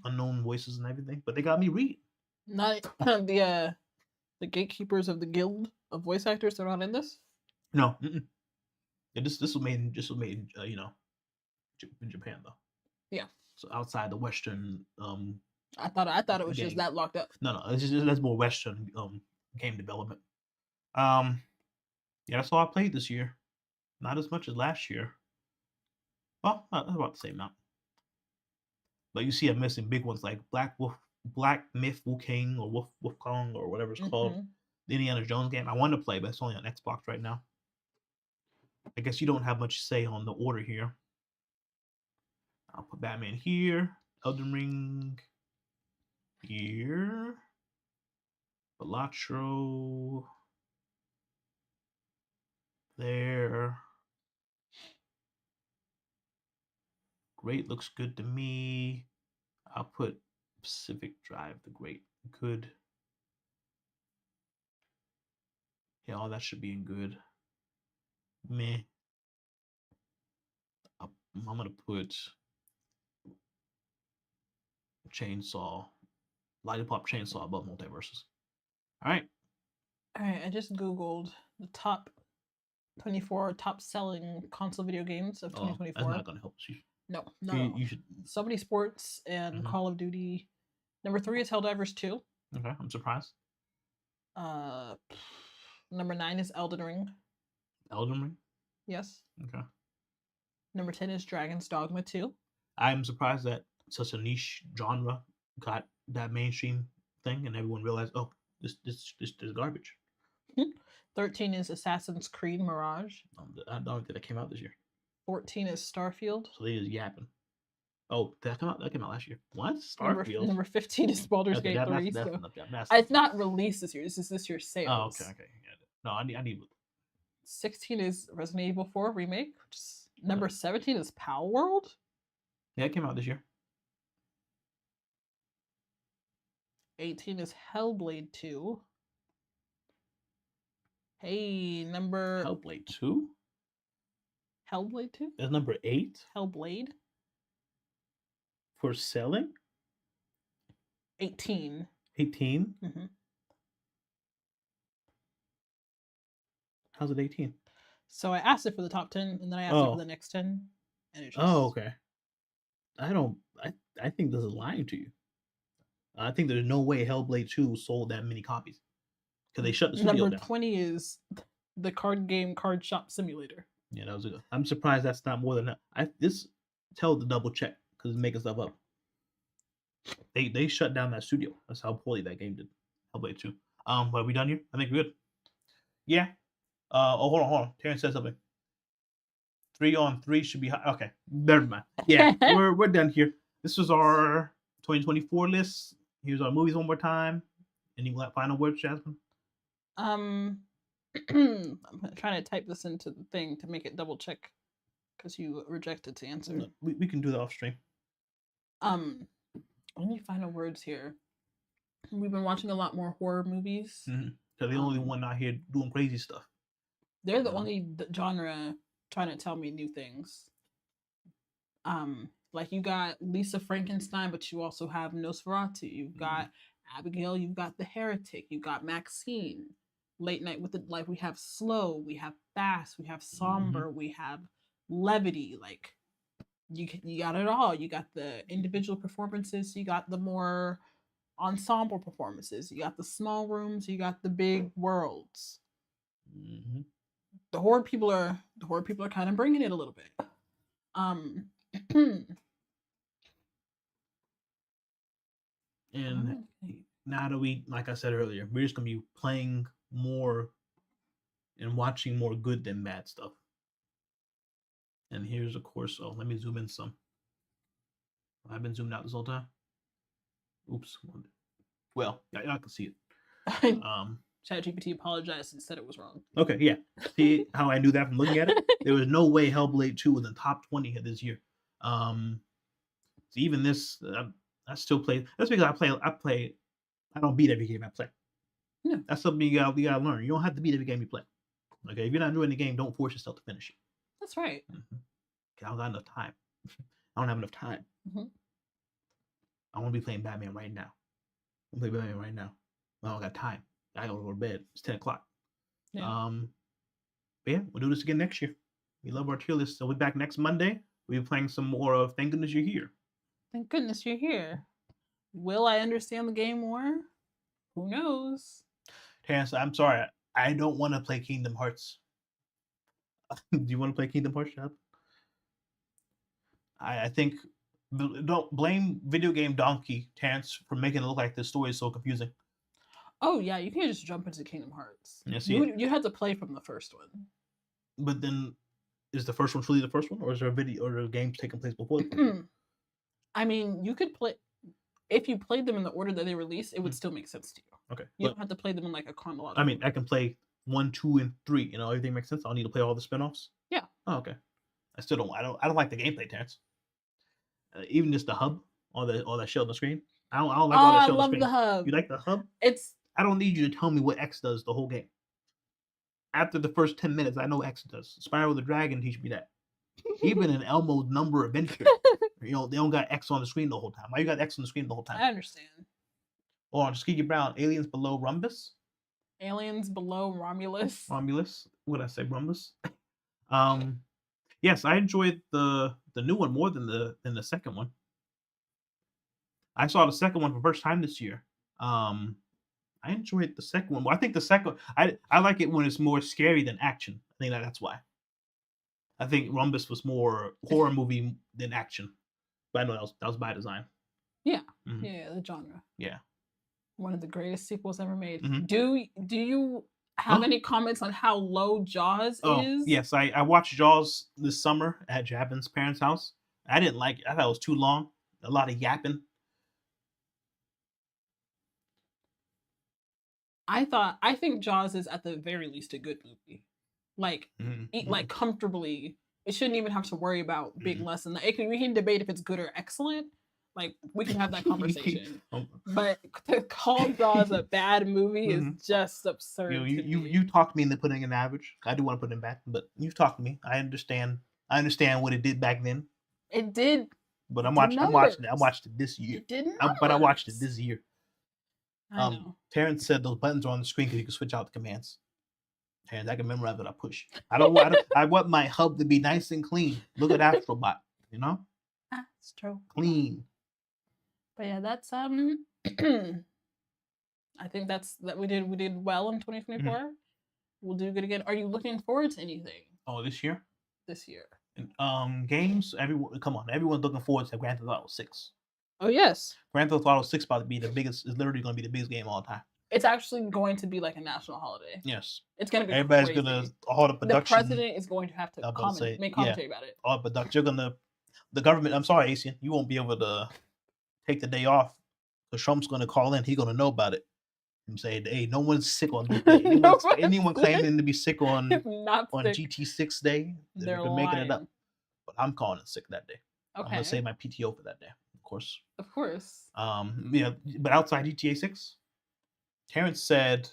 Unknown voices and everything, but they got me reading. Not the gatekeepers of the guild of voice actors are not in this. No, yeah, this was made in Japan though. Yeah. So outside the Western. I thought it was just that locked up. No, that's more Western game development. Yeah, that's all I played this year. Not as much as last year. Well, about the same amount. But you see, I'm missing big ones like Black Myth Wu King or Wolf Kong or whatever it's called. The Indiana Jones game. I want to play, but it's only on Xbox right now. I guess you don't have much say on the order here. I'll put Batman here, Elden Ring here, Balatro there. Great looks good to me. I'll put Pacific Drive the Great. Good. Yeah, all that should be in good. Meh. I'm gonna put Chainsaw, Lollipop Chainsaw above Multiverses. All right. I just googled the top 24 top selling console video games of 2024. That's not gonna help you. No. You should. So many sports and Call of Duty. Number 3 is Helldivers 2. Okay, I'm surprised. Number 9 is Elden Ring. Elden Ring? Yes. Okay. Number 10 is Dragon's Dogma 2. I'm surprised that such a niche genre got that mainstream thing, and everyone realized, oh, this is garbage. 13 is Assassin's Creed Mirage. I don't think that came out this year. 14 is Starfield. So they just yapping. Oh, that came out last year. What? Starfield? Number 15 is Baldur's Gate 3. It's not released this year. This is this year's sales. Oh, okay. No, I need. 16 is Resident Evil 4 Remake. Number 17 is Power World. Yeah, it came out this year. 18 is Hellblade 2. Hey, number... Hellblade 2? Hellblade 2? That's number 8? Hellblade. For selling? 18. 18? Mm-hmm. How's it 18? So I asked it for the top 10, and then I asked it for the next 10. And it just... Oh, okay. I think this is lying to you. I think there's no way Hellblade 2 sold that many copies. Because they shut the studio down. Number 20 is the card game Card Shop Simulator. Yeah, that was good. I'm surprised that's not more than that. Tell the double check because it's making stuff up. They shut down that studio. That's how poorly that game did. Hellblade 2. But are we done here? I think we're good. Yeah. Hold on. Terrence said something. 3 on 3 should be high. Okay, never mind. Yeah, we're done here. This was our 2024 list. Here's our movies one more time. Any final words, Jasmine? I'm trying to type this into the thing to make it double check because you rejected to answer. No, we can do that off stream. Any final words here? We've been watching a lot more horror movies. Mm-hmm. So the only one out here doing crazy stuff. They're the only genre trying to tell me new things. Like you got Lisa Frankenstein, but you also have Nosferatu. You've got Abigail. You've got The Heretic. You got Maxine. Late Night with the like. We have slow. We have fast. We have somber. We have levity. Like you got it all. You got the individual performances. You got the more ensemble performances. You got the small rooms. You got the big worlds. The horror people are kind of bringing it a little bit. And now that we, like I said earlier, we're just gonna be playing more and watching more good than bad stuff. And here's, of course, oh, let me zoom in some. I've been zoomed out this whole time. Oops. Well, y'all can see it. ChatGPT apologized and said it was wrong. Okay, yeah. See how I knew that from looking at it? There was no way Hellblade 2 was in the top 20 of this year. So even this, I still play. That's because I don't beat every game I play. Yeah. That's something you gotta learn. You don't have to beat every game you play. Okay, if you're not enjoying the game, don't force yourself to finish it. That's right. I don't got enough time. I don't have enough time. I want to be playing Batman right now. I'm playing Batman right now. I don't got time. I gotta go to bed. It's 10 o'clock. Yeah. But yeah, we'll do this again next year. We love our tier list. So we'll be back next Monday. We'll be playing some more of Thank Goodness You're Here. Thank goodness you're here. Will I understand the game more? Who knows? Terrence, I'm sorry. I don't want to play Kingdom Hearts. Do you want to play Kingdom Hearts, Chad? I think don't blame Video Game Donkey, Terrence, for making it look like this story is so confusing. Oh yeah, you can't just jump into Kingdom Hearts. Yes, you had to play from the first one. But then, is the first one truly the first one, or is there a video or a game taking place before the first one? I mean, you could play if you played them in the order that they released, it would still make sense to you. Okay, you don't have to play them in like a chronological. I mean, I can play 1, 2, and 3. You know, everything makes sense. I don't need to play all the spinoffs. Yeah. Oh, okay. I still don't. I don't like the gameplay, Terrence. Even just the hub, all that shit on the screen. I don't like all that shit on the screen. I love the hub. You like the hub? I don't need you to tell me what X does the whole game. After the first 10 minutes, I know what X does. Spyro the Dragon teach me that. Even in Elmo's Number Adventure, they don't got X on the screen the whole time. Why you got X on the screen the whole time? I understand. Or on Skeegy Brown, Aliens Below Rumbus. Aliens Below Romulus. What did I say? Rumbus. Yes, I enjoyed the new one more than the second one. I saw the second one for the first time this year. I enjoyed the second one. Well, I think the second I like it when it's more scary than action. I think that's why. I think Rumbus was more horror movie than action. But I know that was by design. Yeah. Mm-hmm. Yeah, the genre. Yeah. One of the greatest sequels ever made. Mm-hmm. Do you have any comments on how low Jaws is? Yes, I watched Jaws this summer at Javin's parents' house. I didn't like it. I thought it was too long. A lot of yapping. I think Jaws is at the very least a good movie. Like, like comfortably. It shouldn't even have to worry about big lessons. We can debate if it's good or excellent. Like, we can have that conversation. But to call Jaws a bad movie is just absurd. You talked me into putting an average. I do want to put it back, but you've talked to me. I understand what it did back then. It did. But I watched it this year. It didn't. But I watched it this year. I know. Terrence said those buttons are on the screen because you can switch out the commands. Terrence, I can memorize what I push. I want my hub to be nice and clean. Look at Astrobot, you know? Astro. Clean. But yeah, that's I think that we did well in 2024. We'll do good again. Are you looking forward to anything? Oh, this year? This year. Games, everyone's looking forward to Grand Theft Auto 6. Oh yes. Grand Theft Auto 6 about to be is literally going to be the biggest game of all time. It's actually going to be like a national holiday. Yes. It's going to be everybody's crazy. going to all the production. The president is going to have to make commentary about it. All production. The government. I'm sorry, Asian. You won't be able to take the day off because Trump's going to call in. He's going to know about it and say, "Hey, no one's sick on this day. Anyone claiming to be sick on GT6 day, they're making it up." But I'm calling it sick that day. Okay. I'm going to save my PTO for that day. Of course. Yeah, but outside GTA 6, Terrence said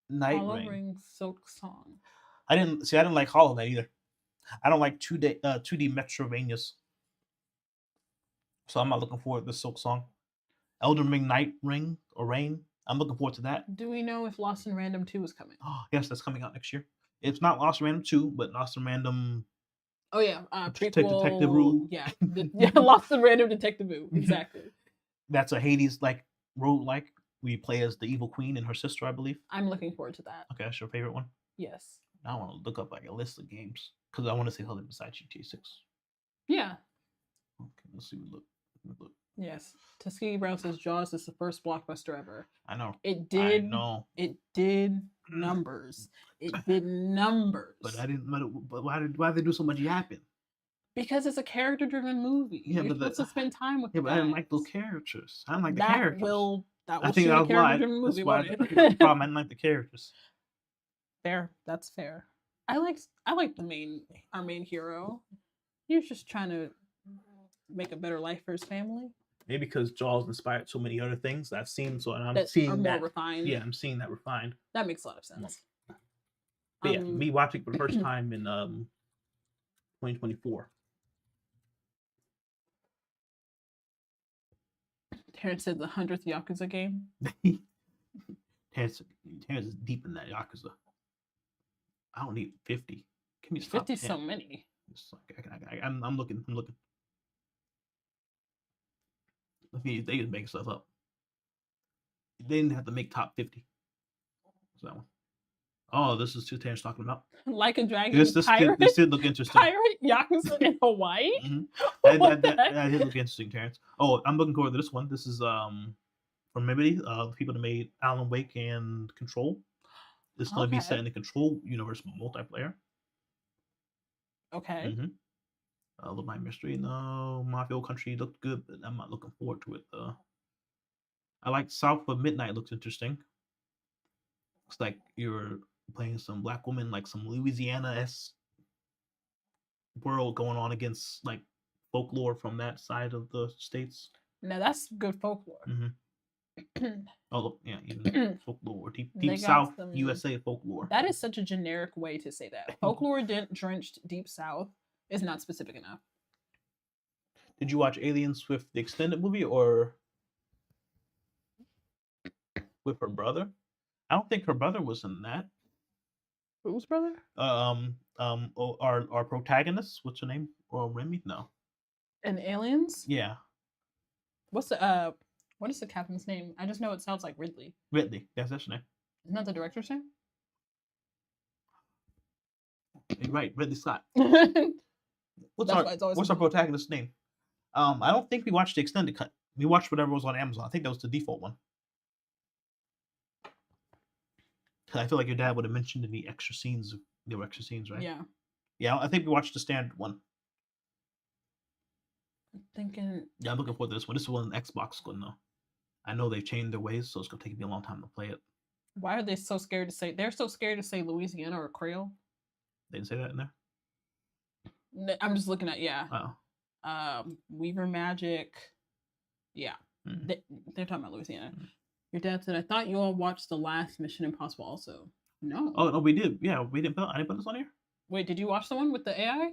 Night Ring Silk Song. I didn't like Hollow Knight either. I don't like 2D Metrovanias. So I'm not looking forward to the Silk Song. Elden Ring Night Ring or Rain. I'm looking forward to that. Do we know if Lost in Random 2 is coming? Oh, yes, that's coming out next year. It's not Lost in Random 2, but Lost in Random. Oh yeah, prequel. Detective Rule. Yeah, Lost in Random Detective Rule. Exactly. That's a Hades like roguelike. We play as the evil queen and her sister, I believe. I'm looking forward to that. Okay, that's your favorite one. Yes. I want to look up like a list of games because I want to see something besides GTA 6. Yeah. Okay, let's see. Look. Yes. Tuskegee Brown says Jaws is the first blockbuster ever. I know. It did. I know. It did numbers. It did numbers. But I didn't. But why did they do so much yapping? Because it's a character-driven movie. Yeah, You're supposed to spend time with. Yeah, but I didn't like those characters. I didn't like the that characters. That I think that was why. That's why the problem. I didn't like the characters. Fair. That's fair. I like our main hero. He was just trying to make a better life for his family. Maybe because Jaws inspired so many other things I've seen, so I'm that seeing are more that refined. Yeah, I'm seeing that refined. That makes a lot of sense. But yeah, me watching for the first time in 2024. Terrence said the 100th Yakuza game. Terrence is deep in that Yakuza. I don't need 50. Give me 50 so many. I'm looking. They just make stuff up. They didn't have to make top 50. What's that one? Oh, this is two Terrence talking about. Like a Dragon. This did look interesting. Pirate Yakuza in Hawaii. Mm-hmm. That did look interesting, Terrence. Oh, I'm looking forward to this one. This is from Remedy, the people that made Alan Wake and Control. It's going to be set in the Control universe multiplayer. Okay. Mm-hmm. Look My Mystery. No, Mafia Country looked good, but I'm not looking forward to it. I like South of Midnight. Looks interesting. Looks like you're playing some black woman, like some Louisiana-esque world going on against like folklore from that side of the states. Now that's good folklore. Mm-hmm. Oh yeah, even folklore, deep South USA folklore. That is such a generic way to say that. Folklore drenched Deep South is not specific enough. Did you watch Aliens with the extended movie or with her brother? I don't think her brother was in that. Whose brother? Our protagonist. What's her name? Or Remy? No. And Aliens? Yeah. What is the captain's name? I just know it sounds like Ridley. Ridley, that's her name. Isn't that the director's name? You're right, Ridley Scott. What's our protagonist's name? I don't think we watched the extended cut. We watched whatever was on Amazon. I think that was the default one. I feel like your dad would have mentioned in the extra scenes. There were extra scenes, right? Yeah. Yeah, I think we watched the standard one. I'm thinking. Yeah, I'm looking forward to this one. This was an Xbox one, though. I know they've changed their ways, so it's gonna take me a long time to play it. Why are they so scared to say? They're so scared to say Louisiana or Creole. They didn't say that in there. I'm just looking at Oh. Weaver Magic. Yeah, they're talking about Louisiana. Your dad said, "I thought you all watched the last Mission Impossible." Also, no. Oh no, we did. Yeah, we didn't. I didn't put this on here. Wait, did you watch the one with the AI?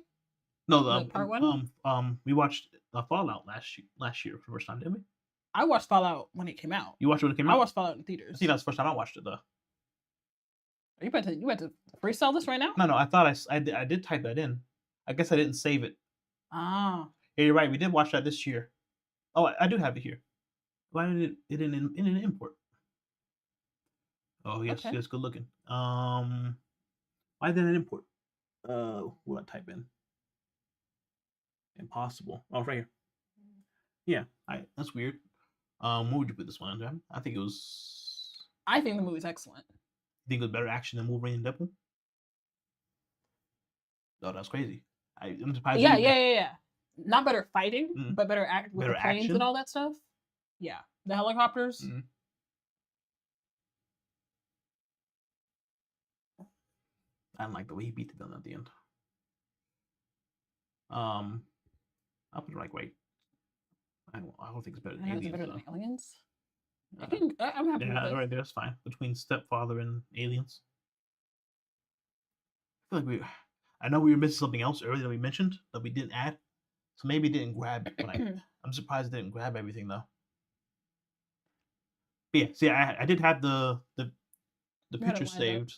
No, the part one. We watched Fallout last year for the first time, didn't we? I watched Fallout when it came out. You watched it when it came out? I watched Fallout in theaters. See, that's the first time I watched it, though. Are you about to freestyle this right now? No, I thought I did type that in. I guess I didn't save it. Ah. Yeah, you're right. We did watch that this year. Oh, I do have it here. Why did it didn't import? Oh yes, okay. Yes, good looking. Why didn't it import? What I type in? Impossible. Oh, right here. Yeah, that's weird. What would you put this one under? I think it was. I think the movie's excellent. You think it was better action than Wolverine and Deadpool? No, that's crazy. I'm surprised. Yeah. Not better fighting, but better with the planes and all that stuff. Yeah, the helicopters. Mm-hmm. I didn't like the way he beat the villain at the end. I'll put it like right. I don't think it's better than Aliens. Better than Aliens? I'm happy with it. Right there, that's fine. Between Stepfather and Aliens. I feel like I know we were missing something else earlier that we mentioned that we didn't add, so maybe it didn't grab. I'm surprised it didn't grab everything though. But yeah, see, I did have the picture saved.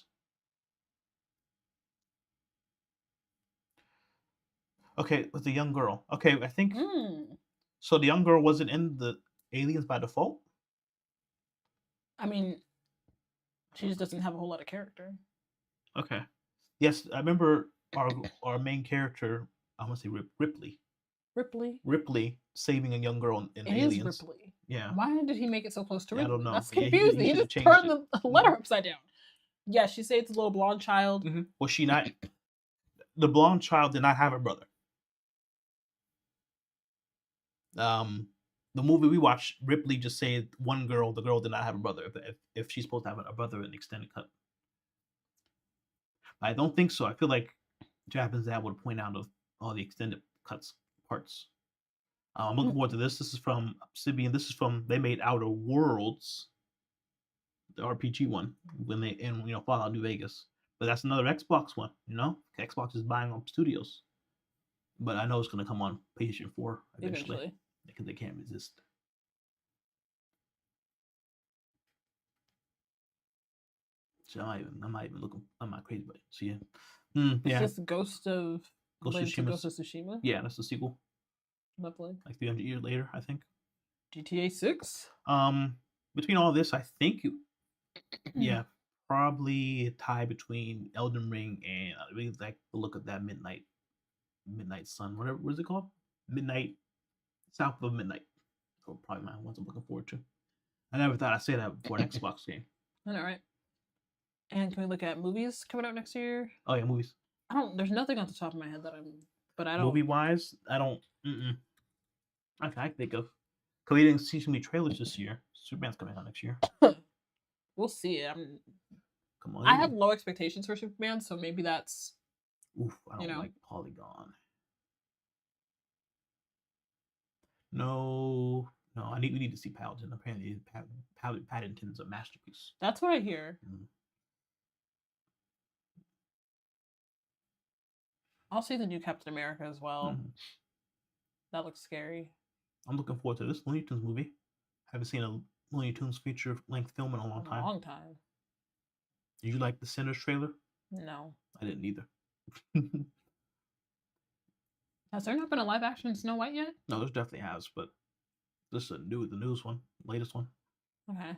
Okay, with the young girl. Okay, I think so. The young girl wasn't in the Aliens by default. I mean, she just doesn't have a whole lot of character. Okay. Yes, I remember our main character. I want to say Ripley. Ripley saving a young girl in Aliens. Is Ripley. Yeah. Why did he make it so close to Ripley? I don't know. That's confusing. He just turned the letter upside down. Yeah, she saves a little blonde child. Was she not? The blonde child did not have a brother. The movie we watched, Ripley just saved one girl. The girl did not have a brother. If she's supposed to have a brother in the extended cut, I don't think so. I feel like Japanese dad would point out of all the extended cuts parts. I'm looking forward to this. This is from Sibian. This is from they made Outer Worlds, the RPG one, when they in Fallout New Vegas. But that's another Xbox one. Xbox is buying up studios. But I know it's going to come on PlayStation 4 eventually. Because they can't resist. So I'm not even looking. I'm not crazy, but so yeah. It's just Ghost of Tsushima. Yeah, that's the sequel. Lovely. Like 300 years later, I think. GTA 6. Between all this, I think, probably a tie between Elden Ring and I really like the look of that Midnight Sun. What is it called? Midnight. South of Midnight. So probably my ones I'm looking forward to. I never thought I'd say that before an Xbox game. I know, right? And can we look at movies coming out next year? Oh yeah, movies. There's nothing off the top of my head but I don't. Movie wise, I don't. I can think of. Cause we didn't see so many trailers this year. Superman's coming out next year. We'll see it. Come on. I have low expectations for Superman, so maybe that's. Oof! I don't like Polygon. No. We need to see Paddington. Apparently, Paddington's a masterpiece. That's what I hear. I'll see the new Captain America as well. That looks scary. I'm looking forward to this Looney Tunes movie. Haven't seen a Looney Tunes feature-length film in a long time. Did you like the Sinners trailer? No. I didn't either. Has there not been a live-action Snow White yet? No, there definitely has, but this is the newest one, latest one. Okay.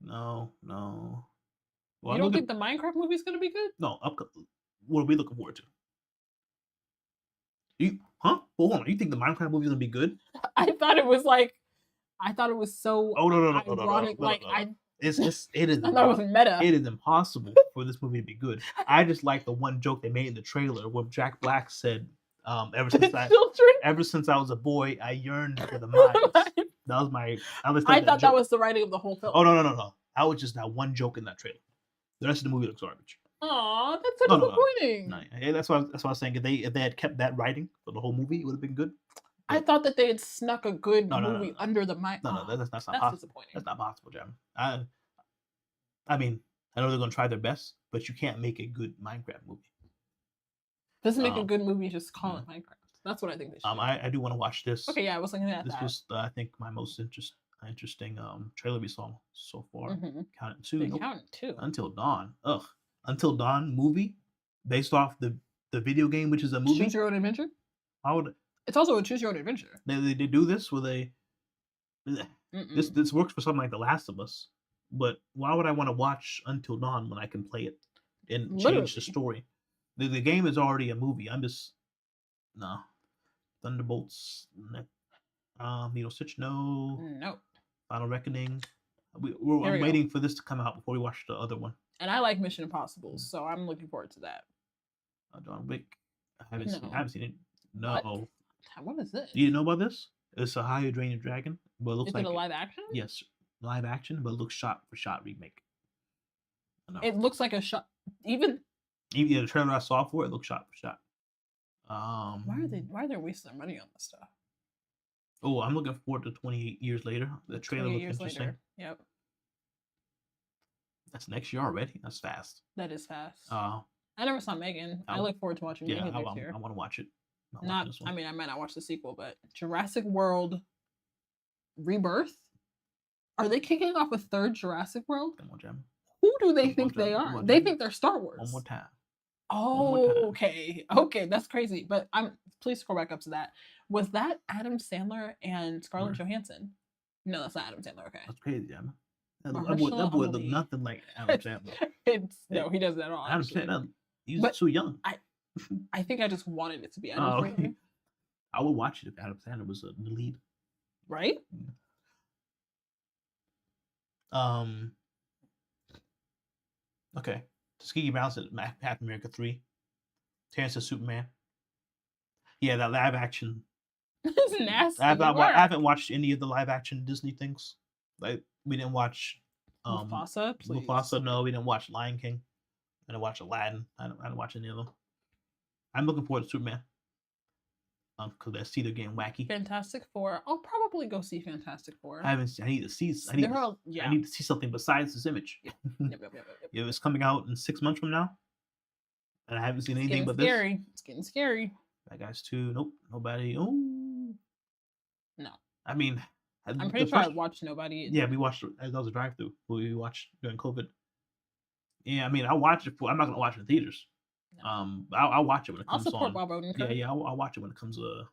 No. Well, you don't think the Minecraft movie's gonna be good? No. What are we looking forward to? Hold on. You think the Minecraft movie's gonna be good? I thought it was so. Oh no! Ironic. It is. I thought it was meta. It is impossible for this movie to be good. I just like the one joke they made in the trailer where Jack Black said, "Ever since I was a boy, I yearned for the mines." That was my. I thought that was the writing of the whole film. Oh no! I was just that one joke in that trailer. The rest of the movie looks garbage. Aw, that's so disappointing. No, that's what I was saying. If they had kept that writing for the whole movie, it would have been good. I thought that they had snuck a good movie under the mic. No, that's not possible. Disappointing. That's not possible, Jam. I mean, I know they're gonna try their best, but you can't make a good Minecraft movie. Doesn't make a good movie, just call it Minecraft. That's what I think they should. I do want to watch this. Okay, yeah, I was looking at this. This was, I think, my most interesting trailer we saw so far. Count it 2. Count it 2. Until Dawn. Until Dawn movie based off the video game, which is a movie. Choose Your Own Adventure. It's also a Choose Your Own Adventure. They do this with this works for something like The Last of Us, but why would I want to watch Until Dawn when I can play it and change the story? The game is already a movie. I'm just no. Thunderbolts. Stitch. No. Final Reckoning. I'm waiting for this to come out before we watch the other one. And I like Mission Impossible, so I'm looking forward to that. John Wick. I haven't seen it. No. What is this? Do you know about this? It's a How You Train Your Dragon, but it looks like it a live action? Yes, live action, but it looks shot for shot remake. It looks like a shot. Even the trailer I saw for it looks shot for shot. Why are they wasting their money on this stuff? Oh, I'm looking forward to 28 years later. The trailer looks interesting. Later. Yep. That's next year already. That's fast. That is fast. I never saw Megan. I look forward to watching Megan next year. I want to watch it. I mean, I might not watch the sequel, but Jurassic World Rebirth. Are they kicking off a third Jurassic World? Come on, Jam. Who do they think they are? They think they're Star Wars. One more time. Oh, okay. Okay, that's crazy. But please scroll back up to that. Was that Adam Sandler and Scarlett Johansson? No, that's not Adam Sandler. Okay. That's crazy, Jam. That boy looked nothing like Adam Sandler. No, he doesn't at all. Adam Sandler, he's too young. I think I just wanted it to be Adam Sandler. I would watch it if Adam Sandler was the lead. Right? Okay. Tuskegee Mouse at Captain America 3. Terrence as Superman. Yeah, that live action. It's nasty. I haven't watched any of the live action Disney things. Like we didn't watch Mufasa. Please. Mufasa, no, we didn't watch Lion King. I didn't watch Aladdin. I didn't watch any of them. I'm looking forward to Superman. Because I see they're getting wacky. Fantastic Four. I'll probably go see Fantastic Four. I need to see something besides this image. Yep. It's coming out in 6 months from now, and I haven't seen anything but this. It's getting scary. Bad Guys 2. Nope. Nobody. Oh. No. I mean, I'm pretty sure I watched Nobody. Yeah, we watched. That was a drive-through. We watched during COVID. Yeah, I mean, I'll watch it. I'm not gonna watch it in theaters. No. I'll watch it when it comes on. I'll support Bob Odenkirk. Yeah. I'll watch it when it comes to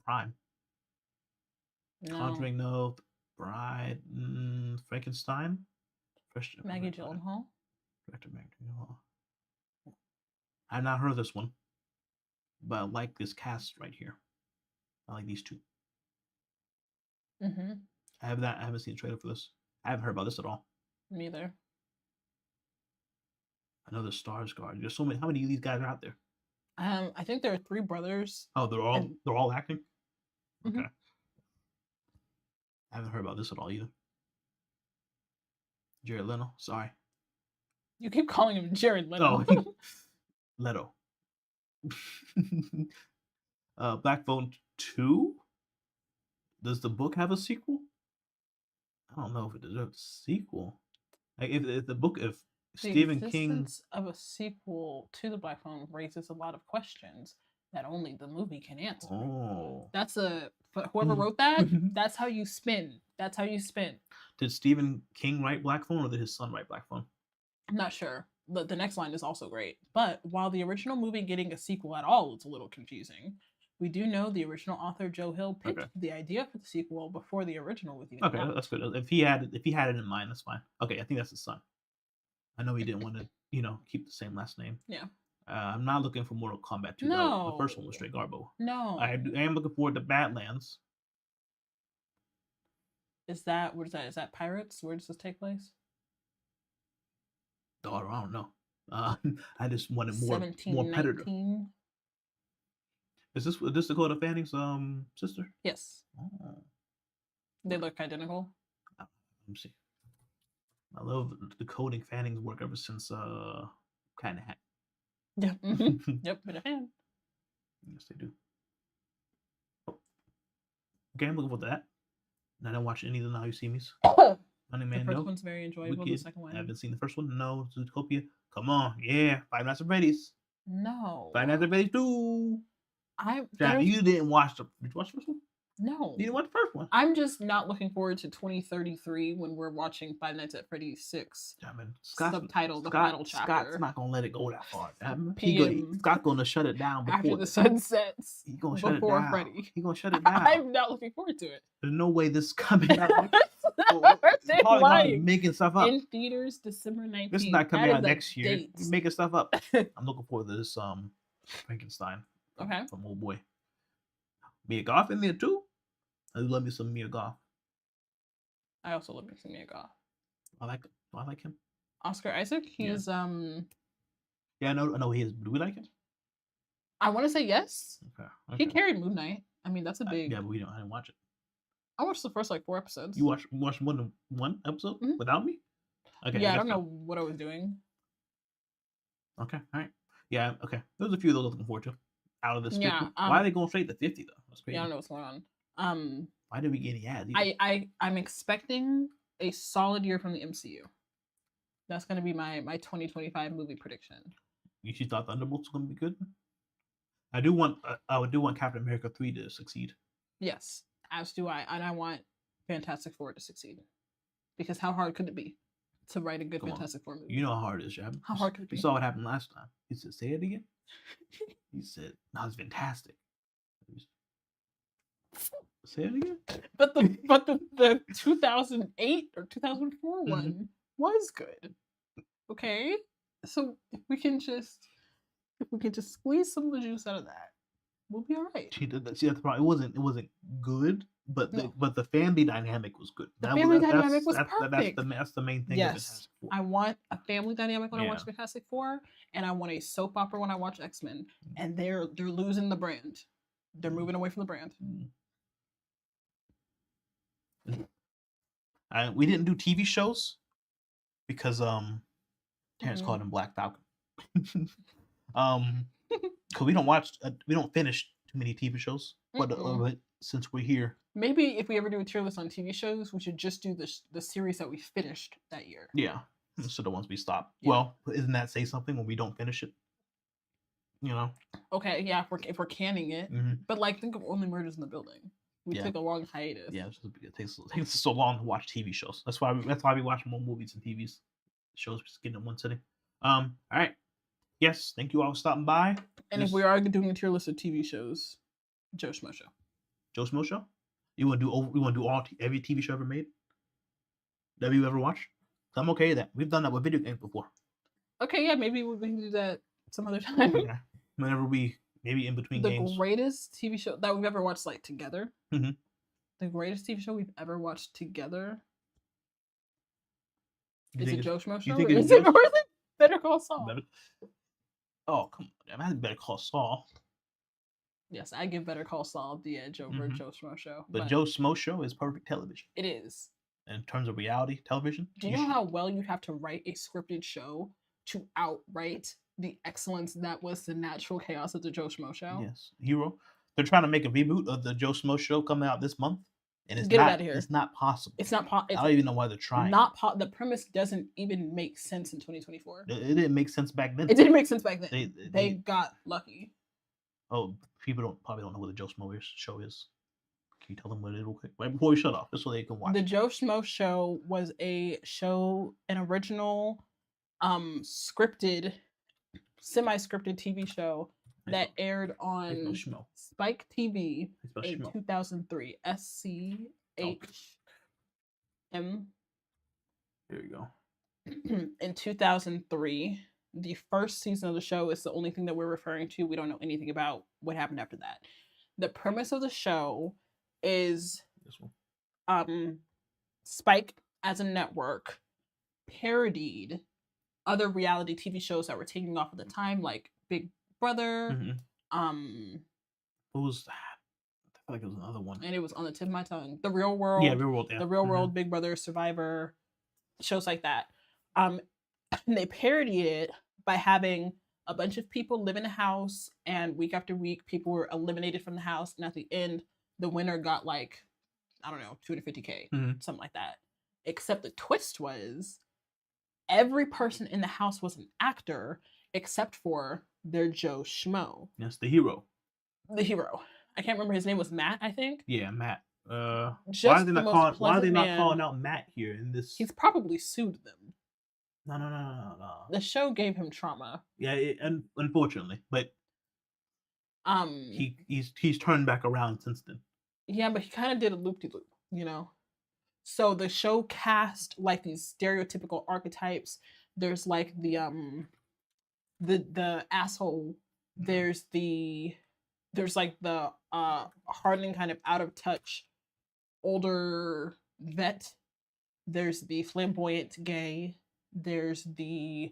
Prime. No. Conjuring, no. Bride, Frankenstein. Maggie Gyllenhaal. Director Maggie Gyllenhaal. I've not heard of this one, but I like this cast right here. I like these two. Mm-hmm. I haven't seen a trailer for this. I haven't heard about this at all. Neither. Another Stars Guard. There's so many. How many of these guys are out there? I think there are 3 brothers. Oh, they're all acting. Mm-hmm. Okay. I haven't heard about this at all either. Jared Leto. Sorry. You keep calling him Jared Leto. Oh, Leto. Black Phone 2. Does the book have a sequel? I don't know if it deserves a sequel. Like if the book, if Stephen King of a sequel to the Black Phone raises a lot of questions that only the movie can answer. Oh, that's whoever wrote that. That's how you spin. Did Stephen King write Black Phone, or did his son write Black Phone? I'm not sure. The next line is also great. But while the original movie getting a sequel at all is a little confusing, we do know the original author Joe Hill picked the idea for the sequel before the original was even out. That's good. If he had it in mind, that's fine. Okay, I think that's his son. I know he didn't want to, keep the same last name. Yeah. I'm not looking for Mortal Kombat 2. No. The first one was straight garbo. No. I am looking forward to Badlands. Is that Pirates? Where does this take place? I don't know. I just wanted more Predator. Is this Dakota Fanning's sister? Yes. Oh. They look identical. Let me see. I love decoding Fanning's work ever since Cat in the Hat. Yeah. Yep, been a fan. Yes, they do. Okay, I'm looking for that. I don't watch any of the Now You See Me's. Running Man, the first one's very enjoyable. Wicked. The second one, I haven't seen the first one. No. Zootopia. Come on, yeah. Five Nights at Freddy's. No. Five Nights at Freddy's 2. You didn't watch the. Did you watch the first one? No. You didn't watch the first one. I'm just not looking forward to 2033 when we're watching Five Nights at Freddy's 6. Yeah, man. Subtitle the final chapter. Scott's not gonna let it go that far. Scott's gonna shut it down after the sun sets. He's gonna shut it down. Freddy. He's gonna shut it down. I'm not looking forward to it. There's no way this is coming out. Making stuff up. In theaters, December 19th. This is not coming out next year. You're making stuff up. I'm looking forward to this Frankenstein. Okay. From old boy. Mia Goth in there too. I love me some Mia Goth. I also love me some Mia Goth. I like him. Oscar Isaac. He's Yeah, no, he is. Do we like him? I want to say yes. Okay. He carried Moon Knight. I mean, that's a big. Yeah, but I didn't watch it. I watched the first 4 episodes. You watched one episode without me? Okay. Yeah, I don't know what I was doing. Okay, all right. Yeah, okay. There's a few of those I'm looking forward to. Out of this 50. Yeah, why are they going straight to 50 though? That's crazy. Yeah, I don't know what's going on. Why did we get any ads? I'm expecting a solid year from the MCU. That's going to be my 2025 movie prediction. You thought Thunderbolts was gonna be good? I do want Captain America 3 to succeed. Yes, as do I, and I want Fantastic Four to succeed. Because how hard could it be to write a good Fantastic Four movie? You know how hard it is, Jab. How hard could it be? You saw what happened last time. He said, "Say it again." He said, "That was fantastic." Say it again. But the 2008 or 2004 one was good. Okay, so if we can just squeeze some of the juice out of that, we'll be all right. See, that's the problem. It wasn't good, but the family dynamic was good. The family dynamic was perfect. That's the main thing. Yes, I want a family dynamic when I watch Fantastic Four, and I want a soap opera when I watch X-Men. And they're losing the brand. They're moving away from the brand. We didn't do TV shows because Terrence called him Black Falcon. Because we don't finish too many TV shows. But since we're here, maybe if we ever do a tier list on TV shows, we should just do the series that we finished that year. Yeah, so the ones we stopped. Yeah. Well, isn't that say something when we don't finish it? You know. Okay, yeah, if we're canning it, but like think of Only Murders in the Building. We took a long hiatus. Yeah, it takes so long to watch TV shows. That's why we watch more movies and TV shows. Just getting in one sitting. All right. Yes, thank you all for stopping by. And if we are doing a tier list of TV shows, Joe Schmo Show. Joe Schmo Show? We want to do every TV show ever made that we ever watched? So I'm okay with that. We've done that with video games before. Okay, yeah, maybe we can do that some other time. Yeah. Whenever maybe in between games. The greatest TV show that we've ever watched like together. The greatest TV show we've ever watched together. Is it Joe Schmo Show? Or is it Better Call Saul? Oh, come on. I Better Call Saul. Yes, I give Better Call Saul the edge over Joe Schmo Show. But Joe Schmo Show is perfect television. It is. In terms of reality television. Do you know how well you'd have to write a scripted show to outright the excellence that was the natural chaos of the Joe Schmo Show? Yes. Hero. They're trying to make a reboot of the Joe Schmo Show coming out this month. And it's Get it out of here. It's not possible. It's not possible. I don't even know why they're trying. The premise doesn't even make sense in 2024. It didn't make sense back then. It didn't make sense back then. They got lucky. Oh, people probably don't know what the Joe Schmo Show is. Can you tell them what it is real quick? Right before we shut off, just so they can watch. The Joe Schmo Show was an original, scripted, semi-scripted TV show that aired on Spike TV in 2003. SCHM. There you go. In 2003. The first season of the show is the only thing that we're referring to. We don't know anything about what happened after that. The premise of the show is this one. Spike as a network parodied other reality TV shows that were taking off at the time, like Big Brother. What was that? I feel like it was another one. And it was on the tip of my tongue. The Real World. Yeah, Real World. Yeah. The Real World, Big Brother, Survivor, shows like that. And they parodied it by having a bunch of people live in a house, and week after week, people were eliminated from the house. And at the end, the winner got like, I don't know, $250K, something like that. Except the twist was every person in the house was an actor except for their Joe Schmo. Yes, the hero. The hero. I can't remember, his name was Matt, I think. Yeah, Matt. Why are they not calling out Matt here in this? He's probably sued them. No. The show gave him trauma. Yeah, unfortunately, but he's turned back around since then. Yeah, but he kind of did a loop-de-loop, you know. So the show cast like these stereotypical archetypes. There's like the asshole. There's like the hardened, kind of out of touch older vet. There's the flamboyant gay. There's the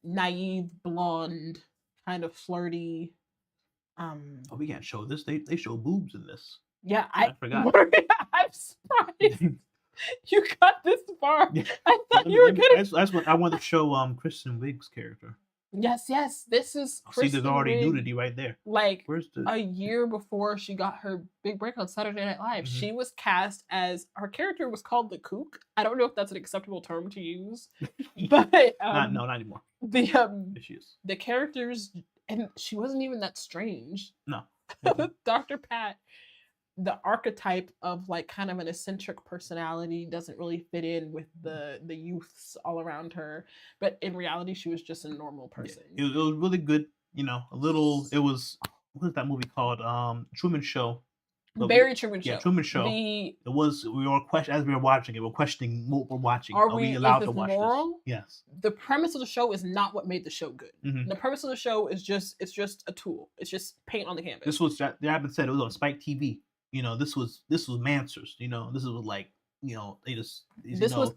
naive blonde, kind of flirty. Oh, we can't show this. They show boobs in this. Yeah, I forgot. I'm surprised you got this far. Yeah. I thought you were gonna. That's what I wanted to show. Kristen Wiig's character. Yes. This is See, there's Kristen already Wiig, nudity right there. like Where's the a year before she got her big break on Saturday Night Live. Mhm. She was cast as her character was called the Kook. I don't know if that's an acceptable term to use, but not anymore. She is. The characters, and she wasn't even that strange. No. Dr. Pat, the archetype of like kind of an eccentric personality doesn't really fit in with the youths all around her, but in reality she was just a normal person. Yeah. It was really good, you know. It was, what is that movie called? Truman Show. Very Truman Show. Yeah, Truman Show. We were as we were watching it, we're questioning what we're watching. Are we allowed to watch moral? this? Yes. The premise of the show is not what made the show good. Mm-hmm. The premise of the show is just a tool. It's just paint on the canvas. This was, they haven't said it was on Spike TV. You know, this was Mansers. You know, this was like, you know, they just was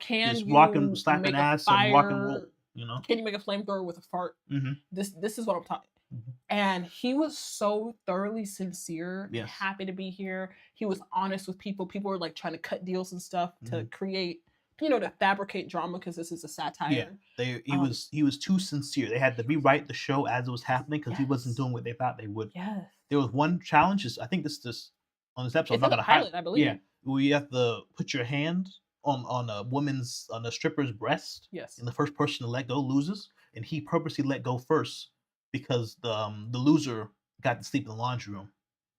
slapping ass and rock and roll. You know, can you make a flamethrower with a fart? Mm-hmm. This is what I'm talking. Mm-hmm. And he was so thoroughly sincere, yes. happy to be here. He was honest with people. People were like trying to cut deals and stuff to create, you know, to fabricate drama because this is a satire. Yeah, he was too sincere. They had to rewrite the show as it was happening because he wasn't doing what they thought they would. Yes. There was one challenge. I think this on this episode. It's I'm not gonna pilot, I believe. Yeah, where you have to put your hand on a stripper's breast. Yes. And the first person to let go loses. And he purposely let go first because the loser got to sleep in the laundry room.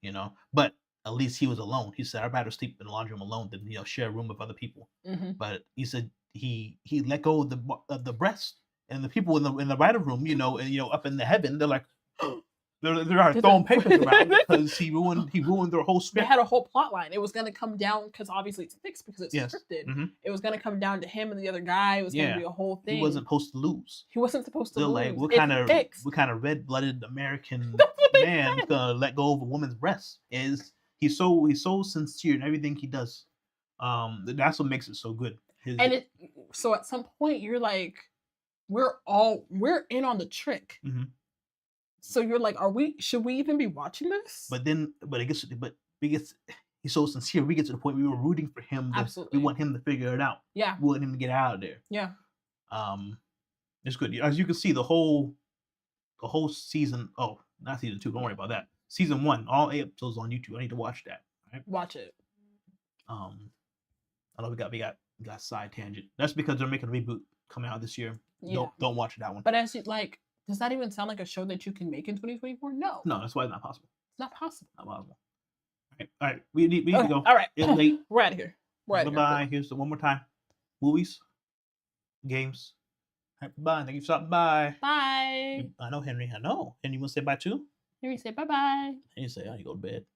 You know, but at least he was alone. He said, "I'd rather sleep in the laundry room alone than share a room with other people." Mm-hmm. But he said he let go of the breast, and the people in the writer room, and up in the heaven, they're like. They're throwing papers around because he ruined their whole script. They had a whole plot line. It was going to come down because obviously it's fixed because it's scripted. Mm-hmm. It was going to come down to him and the other guy. It was going to be a whole thing. He wasn't supposed to lose. He wasn't supposed to lose. Like what kind of red-blooded American man is gonna let go of a woman's breast? He's so sincere in everything he does. That's what makes it so good. So at some point you're like, we're in on the trick. Mm-hmm. So you're like, should we even be watching this? But he's so sincere. We get to the point we were rooting for him. Absolutely. We want him to figure it out. Yeah. We want him to get out of there. Yeah. It's good. As you can see, the whole season. Oh, not season 2. Don't worry about that. Season 1, all 8 episodes on YouTube. I need to watch that. Right? Watch it. I know we got side tangent. That's because they're making a reboot coming out this year. Yeah. Don't watch that one. But as you like. Does that even sound like a show that you can make in 2024? No. No, that's why it's not possible. It's not possible. Not possible. All right. We need to go. All right. It's late. We're out of here. Bye-bye. Here's the one more time. Movies. Games. All right, bye. Thank you for stopping by. Bye. I know, Henry. Henry, you want to say bye too? Henry, say bye-bye. Henry say, you go to bed.